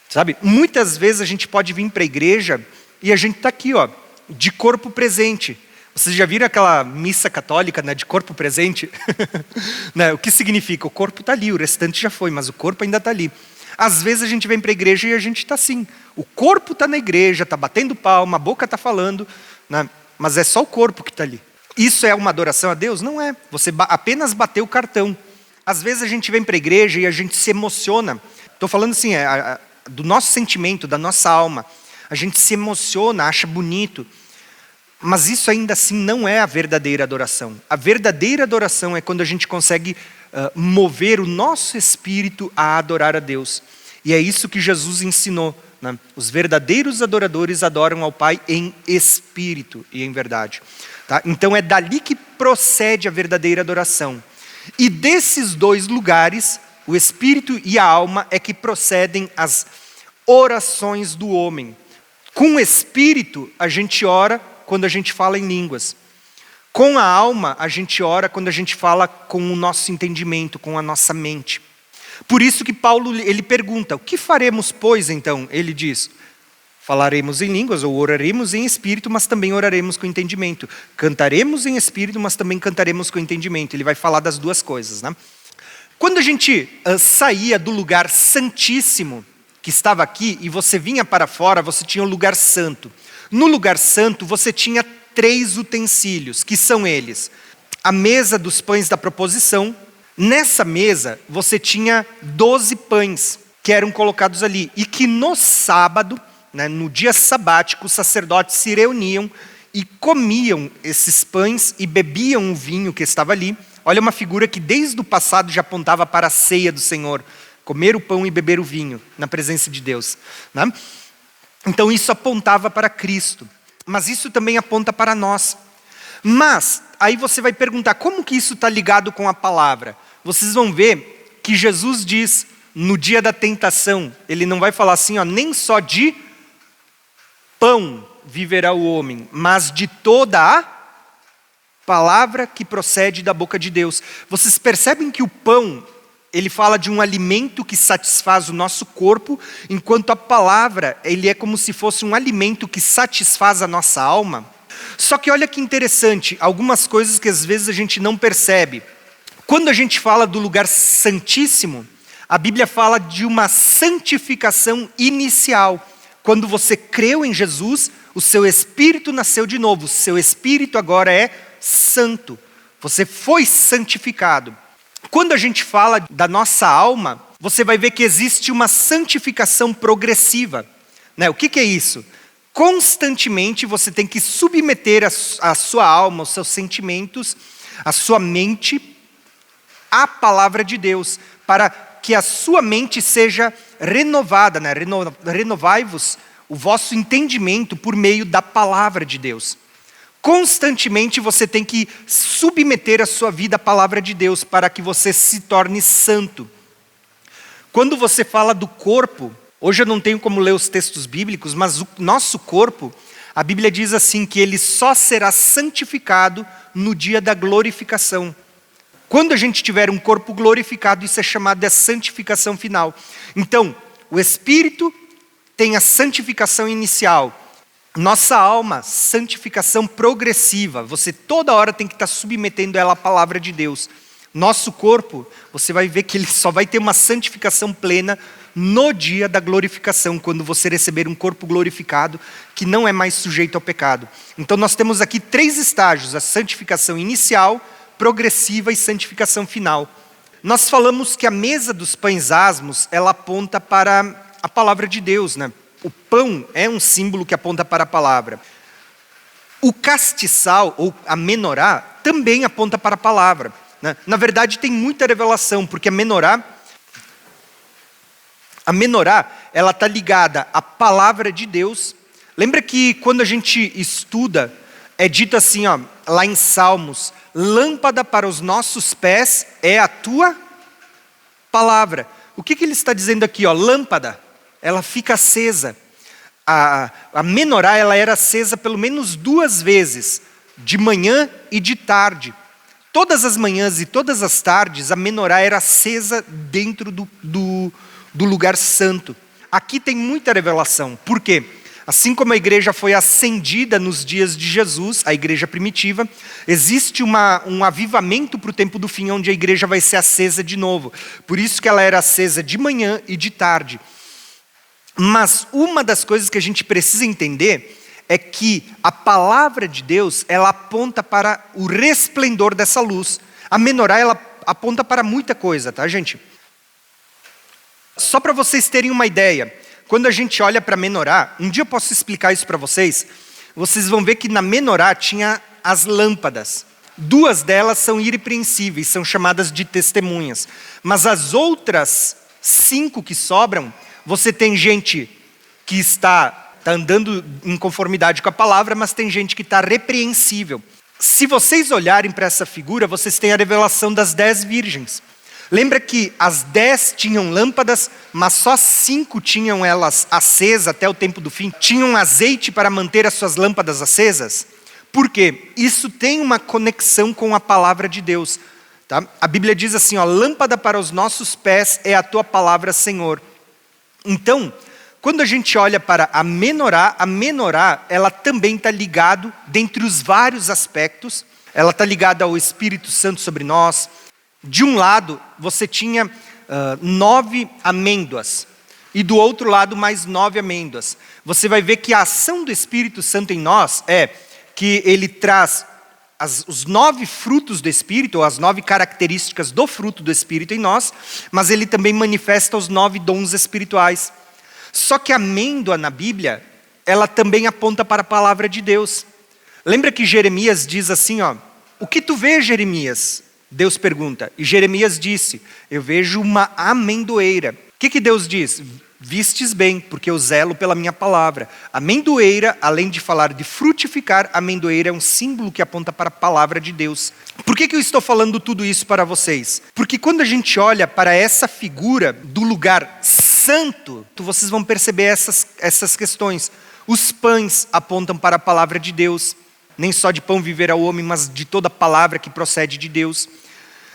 Sabe? Muitas vezes a gente pode vir para a igreja e a gente está aqui, ó, de corpo presente. Vocês já viram aquela missa católica, né, de corpo presente? Né, o que significa? O corpo está ali, o restante já foi, mas o corpo ainda está ali. Às vezes a gente vem para a igreja e a gente está assim. O corpo está na igreja, está batendo palma, a boca está falando, né, mas é só o corpo que está ali. Isso é uma adoração a Deus? Não é. Você apenas bateu o cartão. Às vezes a gente vem para a igreja e a gente se emociona. Estou falando assim, do nosso sentimento, da nossa alma. A gente se emociona, acha bonito. Mas isso ainda assim não é a verdadeira adoração. A verdadeira adoração é quando a gente consegue mover o nosso espírito a adorar a Deus. E é isso que Jesus ensinou. Né? Os verdadeiros adoradores adoram ao Pai em espírito e em verdade. Tá? Então é dali que procede a verdadeira adoração. E desses dois lugares, o espírito e a alma, é que procedem as orações do homem. Com o espírito, a gente ora quando a gente fala em línguas. Com a alma, a gente ora quando a gente fala com o nosso entendimento, com a nossa mente. Por isso que Paulo, ele pergunta, o que faremos, pois, então? Ele diz, falaremos em línguas, ou oraremos em espírito, mas também oraremos com entendimento. Cantaremos em espírito, mas também cantaremos com entendimento. Ele vai falar das duas coisas, né? Quando a gente saía do lugar santíssimo, que estava aqui, e você vinha para fora, você tinha o lugar santo. No lugar santo, você tinha 3 utensílios, que são eles. A mesa dos pães da proposição. Nessa mesa, você tinha 12 pães, que eram colocados ali. E que no sábado, né, no dia sabático, os sacerdotes se reuniam e comiam esses pães e bebiam o vinho que estava ali. Olha uma figura que desde o passado já apontava para a ceia do Senhor. Comer o pão e beber o vinho, na presença de Deus. Né? Então isso apontava para Cristo, mas isso também aponta para nós. Mas, aí você vai perguntar, como que isso está ligado com a palavra? Vocês vão ver que Jesus diz, no dia da tentação, ele não vai falar assim, ó, nem só de pão viverá o homem, mas de toda a palavra que procede da boca de Deus. Vocês percebem que o pão, ele fala de um alimento que satisfaz o nosso corpo, enquanto a palavra, ele é como se fosse um alimento que satisfaz a nossa alma? Só que olha que interessante, algumas coisas que às vezes a gente não percebe. Quando a gente fala do lugar santíssimo, a Bíblia fala de uma santificação inicial. Quando você creu em Jesus, o seu espírito nasceu de novo, o seu espírito agora é santo. Você foi santificado. Quando a gente fala da nossa alma, você vai ver que existe uma santificação progressiva. Né? O que é isso? Constantemente você tem que submeter a sua alma, os seus sentimentos, a sua mente à palavra de Deus, para que a sua mente seja renovada, né? Renovai-vos o vosso entendimento por meio da palavra de Deus. Constantemente você tem que submeter a sua vida à palavra de Deus para que você se torne santo. Quando você fala do corpo, hoje eu não tenho como ler os textos bíblicos, mas o nosso corpo, a Bíblia diz assim que ele só será santificado no dia da glorificação. Quando a gente tiver um corpo glorificado, isso é chamado de santificação final. Então, o espírito tem a santificação inicial. Nossa alma, santificação progressiva. Você toda hora tem que estar submetendo ela à palavra de Deus. Nosso corpo, você vai ver que ele só vai ter uma santificação plena no dia da glorificação, quando você receber um corpo glorificado, que não é mais sujeito ao pecado. Então nós temos aqui 3 estágios: a santificação inicial, progressiva e santificação final. Nós falamos que a mesa dos pães asmos, ela aponta para a palavra de Deus, né? O pão é um símbolo que aponta para a palavra. O castiçal, ou a menorá, também aponta para a palavra, né? Na verdade, tem muita revelação, porque a menorá, ela está ligada à palavra de Deus. Lembra que quando a gente estuda, é dito assim, ó, lá em Salmos: lâmpada para os nossos pés é a tua palavra. O que ele está dizendo aqui? Ó, lâmpada, ela fica acesa. A menorá, ela era acesa pelo menos 2 vezes, de manhã e de tarde. Todas as manhãs e todas as tardes, a menorá era acesa dentro do lugar santo. Aqui tem muita revelação. Por quê? Assim como a igreja foi acendida nos dias de Jesus, a igreja primitiva, existe um avivamento para o tempo do fim, onde a igreja vai ser acesa de novo. Por isso que ela era acesa de manhã e de tarde. Mas uma das coisas que a gente precisa entender é que a palavra de Deus, ela aponta para o resplendor dessa luz. A menorá, ela aponta para muita coisa, tá, gente? Só para vocês terem uma ideia, quando a gente olha para a menorá, um dia eu posso explicar isso para vocês, vocês vão ver que na menorá tinha as lâmpadas. 2 delas são irrepreensíveis, são chamadas de testemunhas. Mas as outras 5 que sobram, você tem gente que está andando em conformidade com a palavra, mas tem gente que está repreensível. Se vocês olharem para essa figura, vocês têm a revelação das 10 virgens. Lembra que as 10 tinham lâmpadas, mas só 5 tinham elas acesas até o tempo do fim? Tinham azeite para manter as suas lâmpadas acesas? Por quê? Isso tem uma conexão com a palavra de Deus. Tá? A Bíblia diz assim, ó, lâmpada para os nossos pés é a tua palavra, Senhor. Então, quando a gente olha para a menorá, ela também está ligada, dentre os vários aspectos, ela está ligada ao Espírito Santo sobre nós. De um lado, você tinha 9 amêndoas, e do outro lado, mais 9 amêndoas. Você vai ver que a ação do Espírito Santo em nós é que ele traz os 9 frutos do Espírito, ou as 9 características do fruto do Espírito em nós, mas ele também manifesta os 9 dons espirituais. Só que a amêndoa na Bíblia, ela também aponta para a palavra de Deus. Lembra que Jeremias diz assim, ó, o que tu vês, Jeremias? Deus pergunta, e Jeremias disse, eu vejo uma amendoeira. O que Deus diz? Vistes bem, porque eu zelo pela minha palavra. Amendoeira, além de falar de frutificar, amendoeira é um símbolo que aponta para a palavra de Deus. Por que eu estou falando tudo isso para vocês? Porque quando a gente olha para essa figura do lugar santo, vocês vão perceber essas questões. Os pães apontam para a palavra de Deus. nem só de pão viverá o homem, mas de toda palavra que procede de Deus.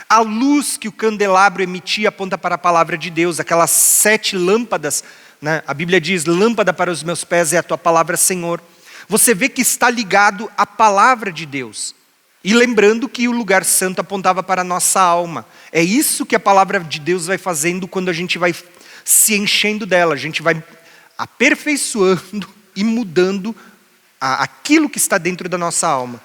A luz que o candelabro emitia aponta para a palavra de Deus, aquelas 7 lâmpadas, né? A Bíblia diz, lâmpada para os meus pés é a tua palavra, Senhor. Você vê que está ligado à palavra de Deus. E lembrando que o lugar santo apontava para a nossa alma. É isso que a palavra de Deus vai fazendo quando a gente vai se enchendo dela. A gente vai aperfeiçoando e mudando aquilo que está dentro da nossa alma.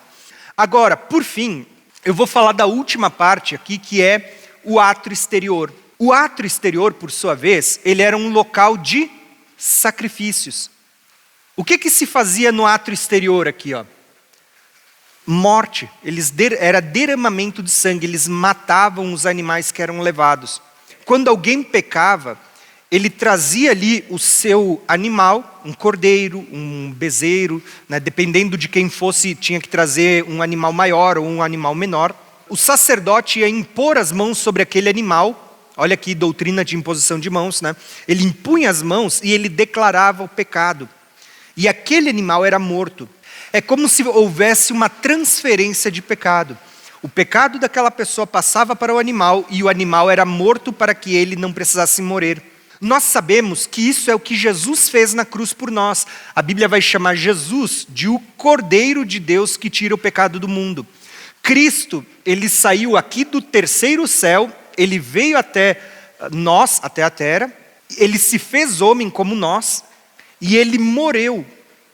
Agora, por fim, eu vou falar da última parte aqui, que é o átrio exterior. O átrio exterior, por sua vez, ele era um local de sacrifícios. O que se fazia no átrio exterior aqui, ó? Morte. Era derramamento de sangue, eles matavam os animais que eram levados. Quando alguém pecava, ele trazia ali o seu animal, um cordeiro, um bezerro, né? Dependendo de quem fosse, tinha que trazer um animal maior ou um animal menor. O sacerdote ia impor as mãos sobre aquele animal. Olha aqui, doutrina de imposição de mãos, né? Ele impunha as mãos e ele declarava o pecado. E aquele animal era morto. É como se houvesse uma transferência de pecado. O pecado daquela pessoa passava para o animal e o animal era morto para que ele não precisasse morrer. Nós sabemos que isso é o que Jesus fez na cruz por nós. A Bíblia vai chamar Jesus de o Cordeiro de Deus que tira o pecado do mundo. Cristo, ele saiu aqui do terceiro céu, ele veio até nós, até a terra, ele se fez homem como nós e ele morreu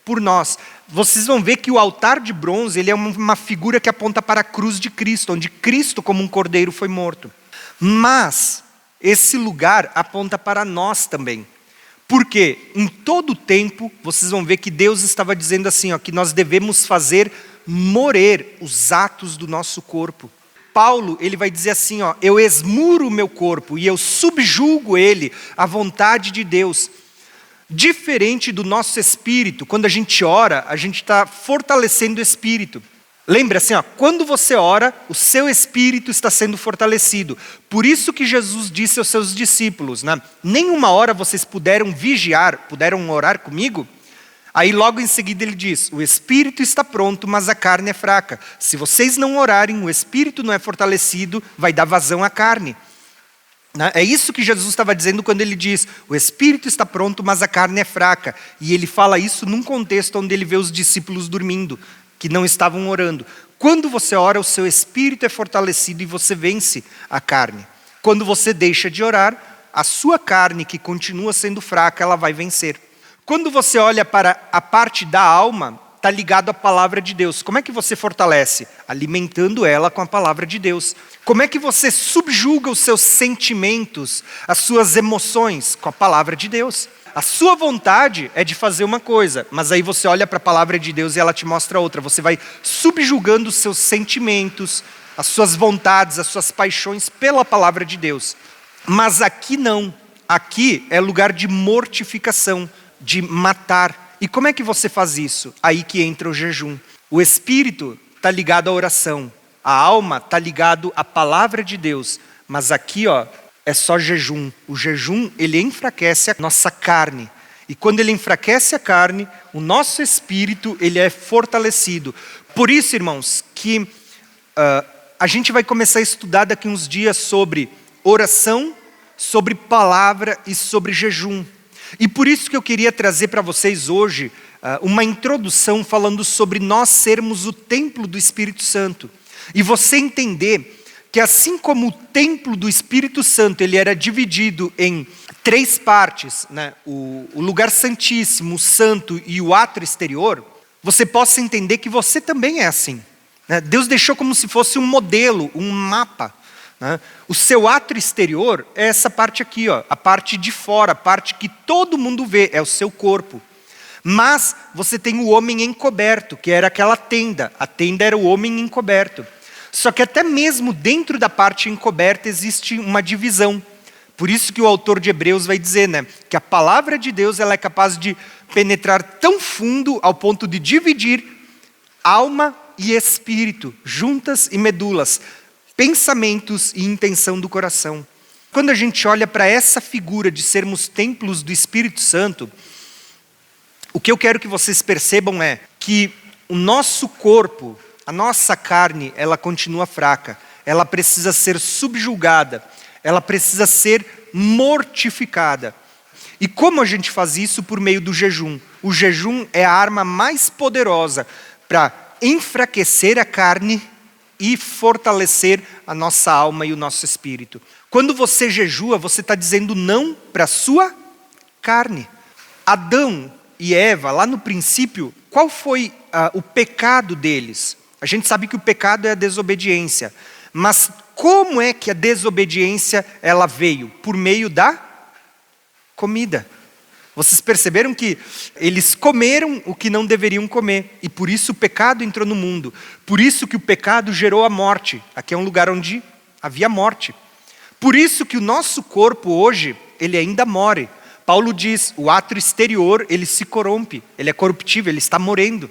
por nós. Vocês vão ver que o altar de bronze, ele é uma figura que aponta para a cruz de Cristo, onde Cristo como um cordeiro foi morto. Mas esse lugar aponta para nós também. Porque em todo o tempo, vocês vão ver que Deus estava dizendo assim, ó, que nós devemos fazer morrer os atos do nosso corpo. Paulo, ele vai dizer assim, ó, eu esmuro o meu corpo e eu subjugo ele à vontade de Deus. Diferente do nosso espírito, quando a gente ora, a gente está fortalecendo o espírito. Lembra assim, ó, quando você ora, o seu espírito está sendo fortalecido. Por isso que Jesus disse aos seus discípulos, né? Nenhuma hora vocês puderam orar comigo? Aí logo em seguida ele diz, o espírito está pronto, mas a carne é fraca. Se vocês não orarem, o espírito não é fortalecido, vai dar vazão à carne. É isso que Jesus estava dizendo quando ele diz, o espírito está pronto, mas a carne é fraca. E ele fala isso num contexto onde ele vê os discípulos dormindo, que não estavam orando. Quando você ora, o seu espírito é fortalecido e você vence a carne. Quando você deixa de orar, a sua carne, que continua sendo fraca, ela vai vencer. Quando você olha para a parte da alma, está ligado à palavra de Deus. Como é que você fortalece? Alimentando ela com a palavra de Deus. Como é que você subjuga os seus sentimentos, as suas emoções? Com a palavra de Deus. A sua vontade é de fazer uma coisa, mas aí você olha para a palavra de Deus e ela te mostra outra. Você vai subjugando os seus sentimentos, as suas vontades, as suas paixões pela palavra de Deus. Mas aqui não. Aqui é lugar de mortificação, de matar. E como é que você faz isso? Aí que entra o jejum. O espírito está ligado à oração. A alma está ligado à palavra de Deus. Mas aqui, ó, é só jejum. O jejum, ele enfraquece a nossa carne. E quando ele enfraquece a carne, o nosso espírito, ele é fortalecido. Por isso, irmãos, que a gente vai começar a estudar daqui uns dias sobre oração, sobre palavra e sobre jejum. E por isso que eu queria trazer para vocês hoje uma introdução falando sobre nós sermos o templo do Espírito Santo. E você entender que assim como o templo do Espírito Santo ele era dividido em 3 partes, né? O lugar santíssimo, o santo e o átrio exterior, você possa entender que você também é assim. Né? Deus deixou como se fosse um modelo, um mapa. Né? O seu átrio exterior é essa parte aqui, ó, a parte de fora, a parte que todo mundo vê, é o seu corpo. Mas você tem o homem encoberto, que era aquela tenda. A tenda era o homem encoberto. Só que até mesmo dentro da parte encoberta existe uma divisão. Por isso que o autor de Hebreus vai dizer, né, que a palavra de Deus ela é capaz de penetrar tão fundo ao ponto de dividir alma e espírito, juntas e medulas, pensamentos e intenção do coração. Quando a gente olha para essa figura de sermos templos do Espírito Santo, o que eu quero que vocês percebam é que o nosso corpo, a nossa carne, ela continua fraca. Ela precisa ser subjugada. Ela precisa ser mortificada. E como a gente faz isso? Por meio do jejum. O jejum é a arma mais poderosa para enfraquecer a carne e fortalecer a nossa alma e o nosso espírito. Quando você jejua, você está dizendo não para a sua carne. Adão e Eva, lá no princípio, qual foi o pecado deles? A gente sabe que o pecado é a desobediência. Mas como é que a desobediência ela veio? Por meio da comida. Vocês perceberam que eles comeram o que não deveriam comer. E por isso o pecado entrou no mundo. Por isso que o pecado gerou a morte. Aqui é um lugar onde havia morte. Por isso que o nosso corpo hoje, ele ainda morre. Paulo diz, o ato exterior, ele se corrompe. Ele é corruptível, ele está morrendo.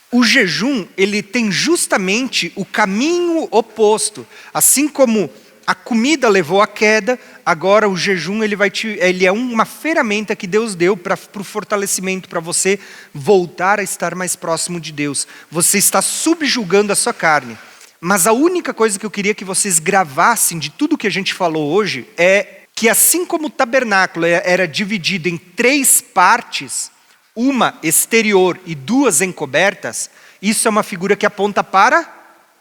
O jejum, ele tem justamente o caminho oposto. Assim como a comida levou à queda, agora o jejum ele é uma ferramenta que Deus deu para o fortalecimento, para você voltar a estar mais próximo de Deus. Você está subjugando a sua carne. Mas a única coisa que eu queria que vocês gravassem de tudo que a gente falou hoje é que assim como o tabernáculo era dividido em 3 partes, uma exterior e 2 encobertas, isso é uma figura que aponta para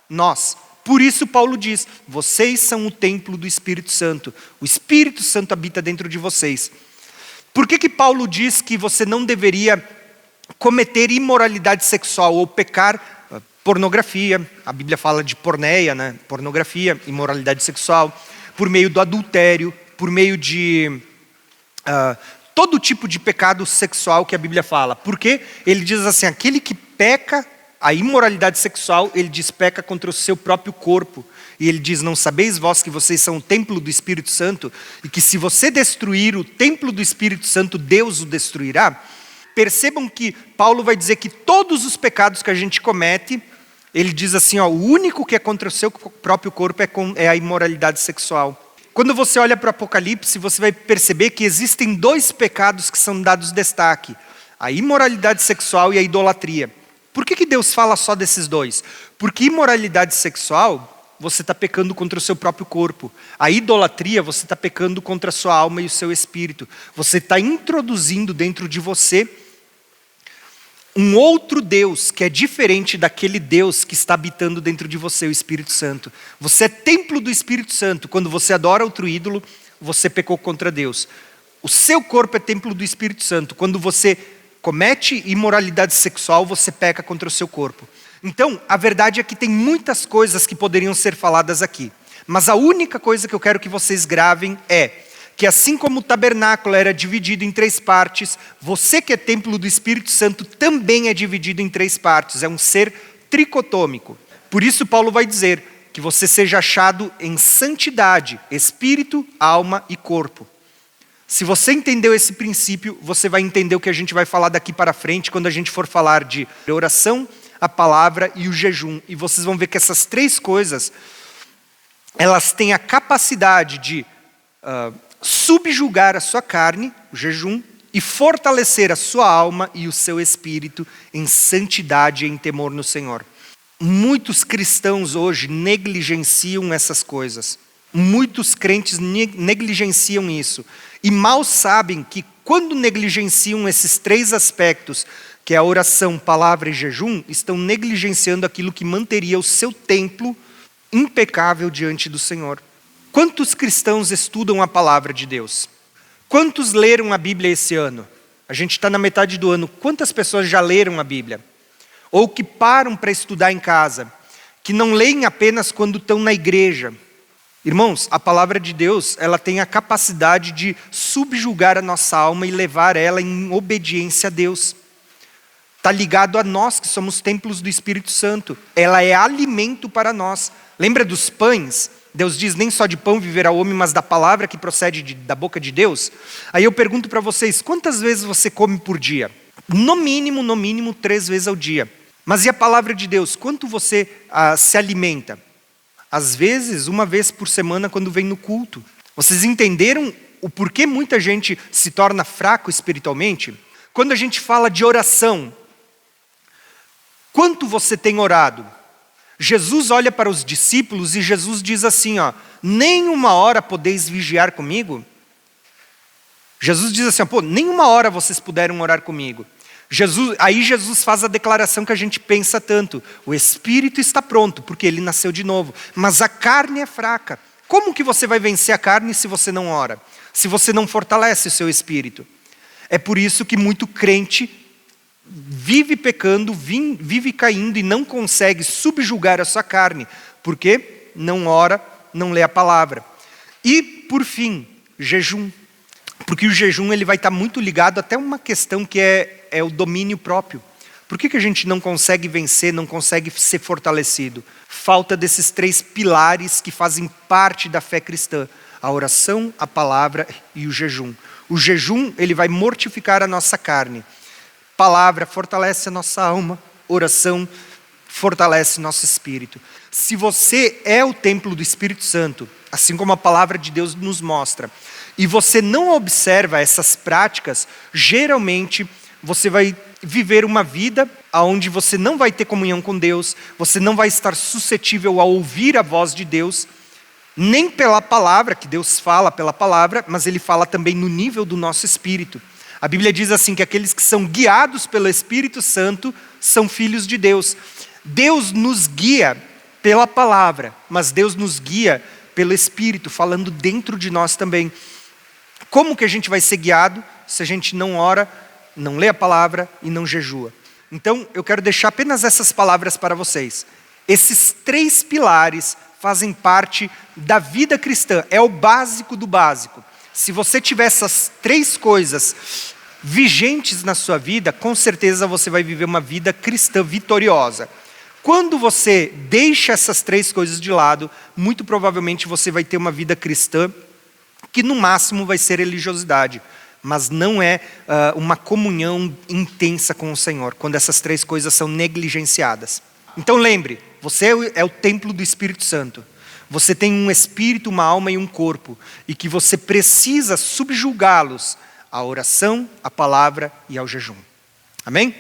nós. Por isso Paulo diz, vocês são o templo do Espírito Santo. O Espírito Santo habita dentro de vocês. Por que Paulo diz que você não deveria cometer imoralidade sexual ou pecar pornografia? A Bíblia fala de porneia, né? Pornografia, imoralidade sexual, por meio do adultério, por meio de todo tipo de pecado sexual que a Bíblia fala. Porque ele diz assim, aquele que peca a imoralidade sexual, ele diz, peca contra o seu próprio corpo. E ele diz, não sabeis vós que vocês são o templo do Espírito Santo? E que se você destruir o templo do Espírito Santo, Deus o destruirá? Percebam que Paulo vai dizer que todos os pecados que a gente comete, ele diz assim, o único que é contra o seu próprio corpo é a imoralidade sexual. Quando você olha para o Apocalipse, você vai perceber que existem 2 pecados que são dados destaque. A imoralidade sexual e a idolatria. Por que Deus fala só desses 2? Porque imoralidade sexual, você está pecando contra o seu próprio corpo. A idolatria, você está pecando contra a sua alma e o seu espírito. Você está introduzindo dentro de você um outro Deus, que é diferente daquele Deus que está habitando dentro de você, o Espírito Santo. Você é templo do Espírito Santo. Quando você adora outro ídolo, você pecou contra Deus. O seu corpo é templo do Espírito Santo. Quando você comete imoralidade sexual, você peca contra o seu corpo. Então, a verdade é que tem muitas coisas que poderiam ser faladas aqui. Mas a única coisa que eu quero que vocês gravem é que assim como o tabernáculo era dividido em 3 partes, você que é templo do Espírito Santo também é dividido em 3 partes. É um ser tricotômico. Por isso Paulo vai dizer que você seja achado em santidade, espírito, alma e corpo. Se você entendeu esse princípio, você vai entender o que a gente vai falar daqui para frente, quando a gente for falar de oração, a palavra e o jejum. E vocês vão ver que essas 3 coisas, elas têm a capacidade de subjugar a sua carne, o jejum, e fortalecer a sua alma e o seu espírito em santidade e em temor no Senhor. Muitos cristãos hoje negligenciam essas coisas. Muitos crentes negligenciam isso. E mal sabem que quando negligenciam esses 3 aspectos, que é a oração, palavra e jejum, estão negligenciando aquilo que manteria o seu templo impecável diante do Senhor. Quantos cristãos estudam a palavra de Deus? Quantos leram a Bíblia esse ano? A gente está na metade do ano. Quantas pessoas já leram a Bíblia? Ou que param para estudar em casa? Que não leem apenas quando estão na igreja? Irmãos, a palavra de Deus, ela tem a capacidade de subjugar a nossa alma e levar ela em obediência a Deus. Está ligado a nós que somos templos do Espírito Santo. Ela é alimento para nós. Lembra dos pães? Deus diz, nem só de pão viverá o homem, mas da palavra que procede da boca de Deus. Aí eu pergunto para vocês, quantas vezes você come por dia? No mínimo 3 vezes ao dia. Mas e a palavra de Deus? Quanto você se alimenta? Às vezes, 1 vez por semana quando vem no culto. Vocês entenderam o porquê muita gente se torna fraco espiritualmente? Quando a gente fala de oração, Quanto você tem orado? Jesus olha para os discípulos e Jesus diz assim, nem uma hora podeis vigiar comigo? Jesus diz assim, nem uma hora vocês puderam orar comigo. Aí Jesus faz a declaração que a gente pensa tanto. O espírito está pronto, porque ele nasceu de novo. Mas a carne é fraca. Como que você vai vencer a carne se você não ora? Se você não fortalece o seu espírito? É por isso que muito crente vive pecando, vive caindo e não consegue subjugar a sua carne. Porque não ora, não lê a palavra. E, por fim, jejum. Porque o jejum ele vai estar muito ligado até uma questão que é o domínio próprio. Por que a gente não consegue vencer, não consegue ser fortalecido? Falta desses 3 pilares que fazem parte da fé cristã. A oração, a palavra e o jejum. O jejum ele vai mortificar a nossa carne. Palavra fortalece a nossa alma. Oração fortalece nosso espírito. Se você é o templo do Espírito Santo, assim como a palavra de Deus nos mostra, e você não observa essas práticas, geralmente você vai viver uma vida onde você não vai ter comunhão com Deus, você não vai estar suscetível a ouvir a voz de Deus, nem pela palavra, que Deus fala pela palavra, mas Ele fala também no nível do nosso espírito. A Bíblia diz assim, que aqueles que são guiados pelo Espírito Santo são filhos de Deus. Deus nos guia pela palavra, mas Deus nos guia pelo Espírito, falando dentro de nós também. Como que a gente vai ser guiado se a gente não ora, não lê a palavra e não jejua? Então, eu quero deixar apenas essas palavras para vocês. Esses 3 pilares fazem parte da vida cristã, é o básico do básico. Se você tiver essas 3 coisas vigentes na sua vida, com certeza você vai viver uma vida cristã vitoriosa. Quando você deixa essas 3 coisas de lado, muito provavelmente você vai ter uma vida cristã que no máximo vai ser religiosidade, mas não é uma comunhão intensa com o Senhor, quando essas 3 coisas são negligenciadas. Então lembre, você é o templo do Espírito Santo. Você tem um espírito, uma alma e um corpo, e que você precisa subjugá-los à oração, à palavra e ao jejum. Amém?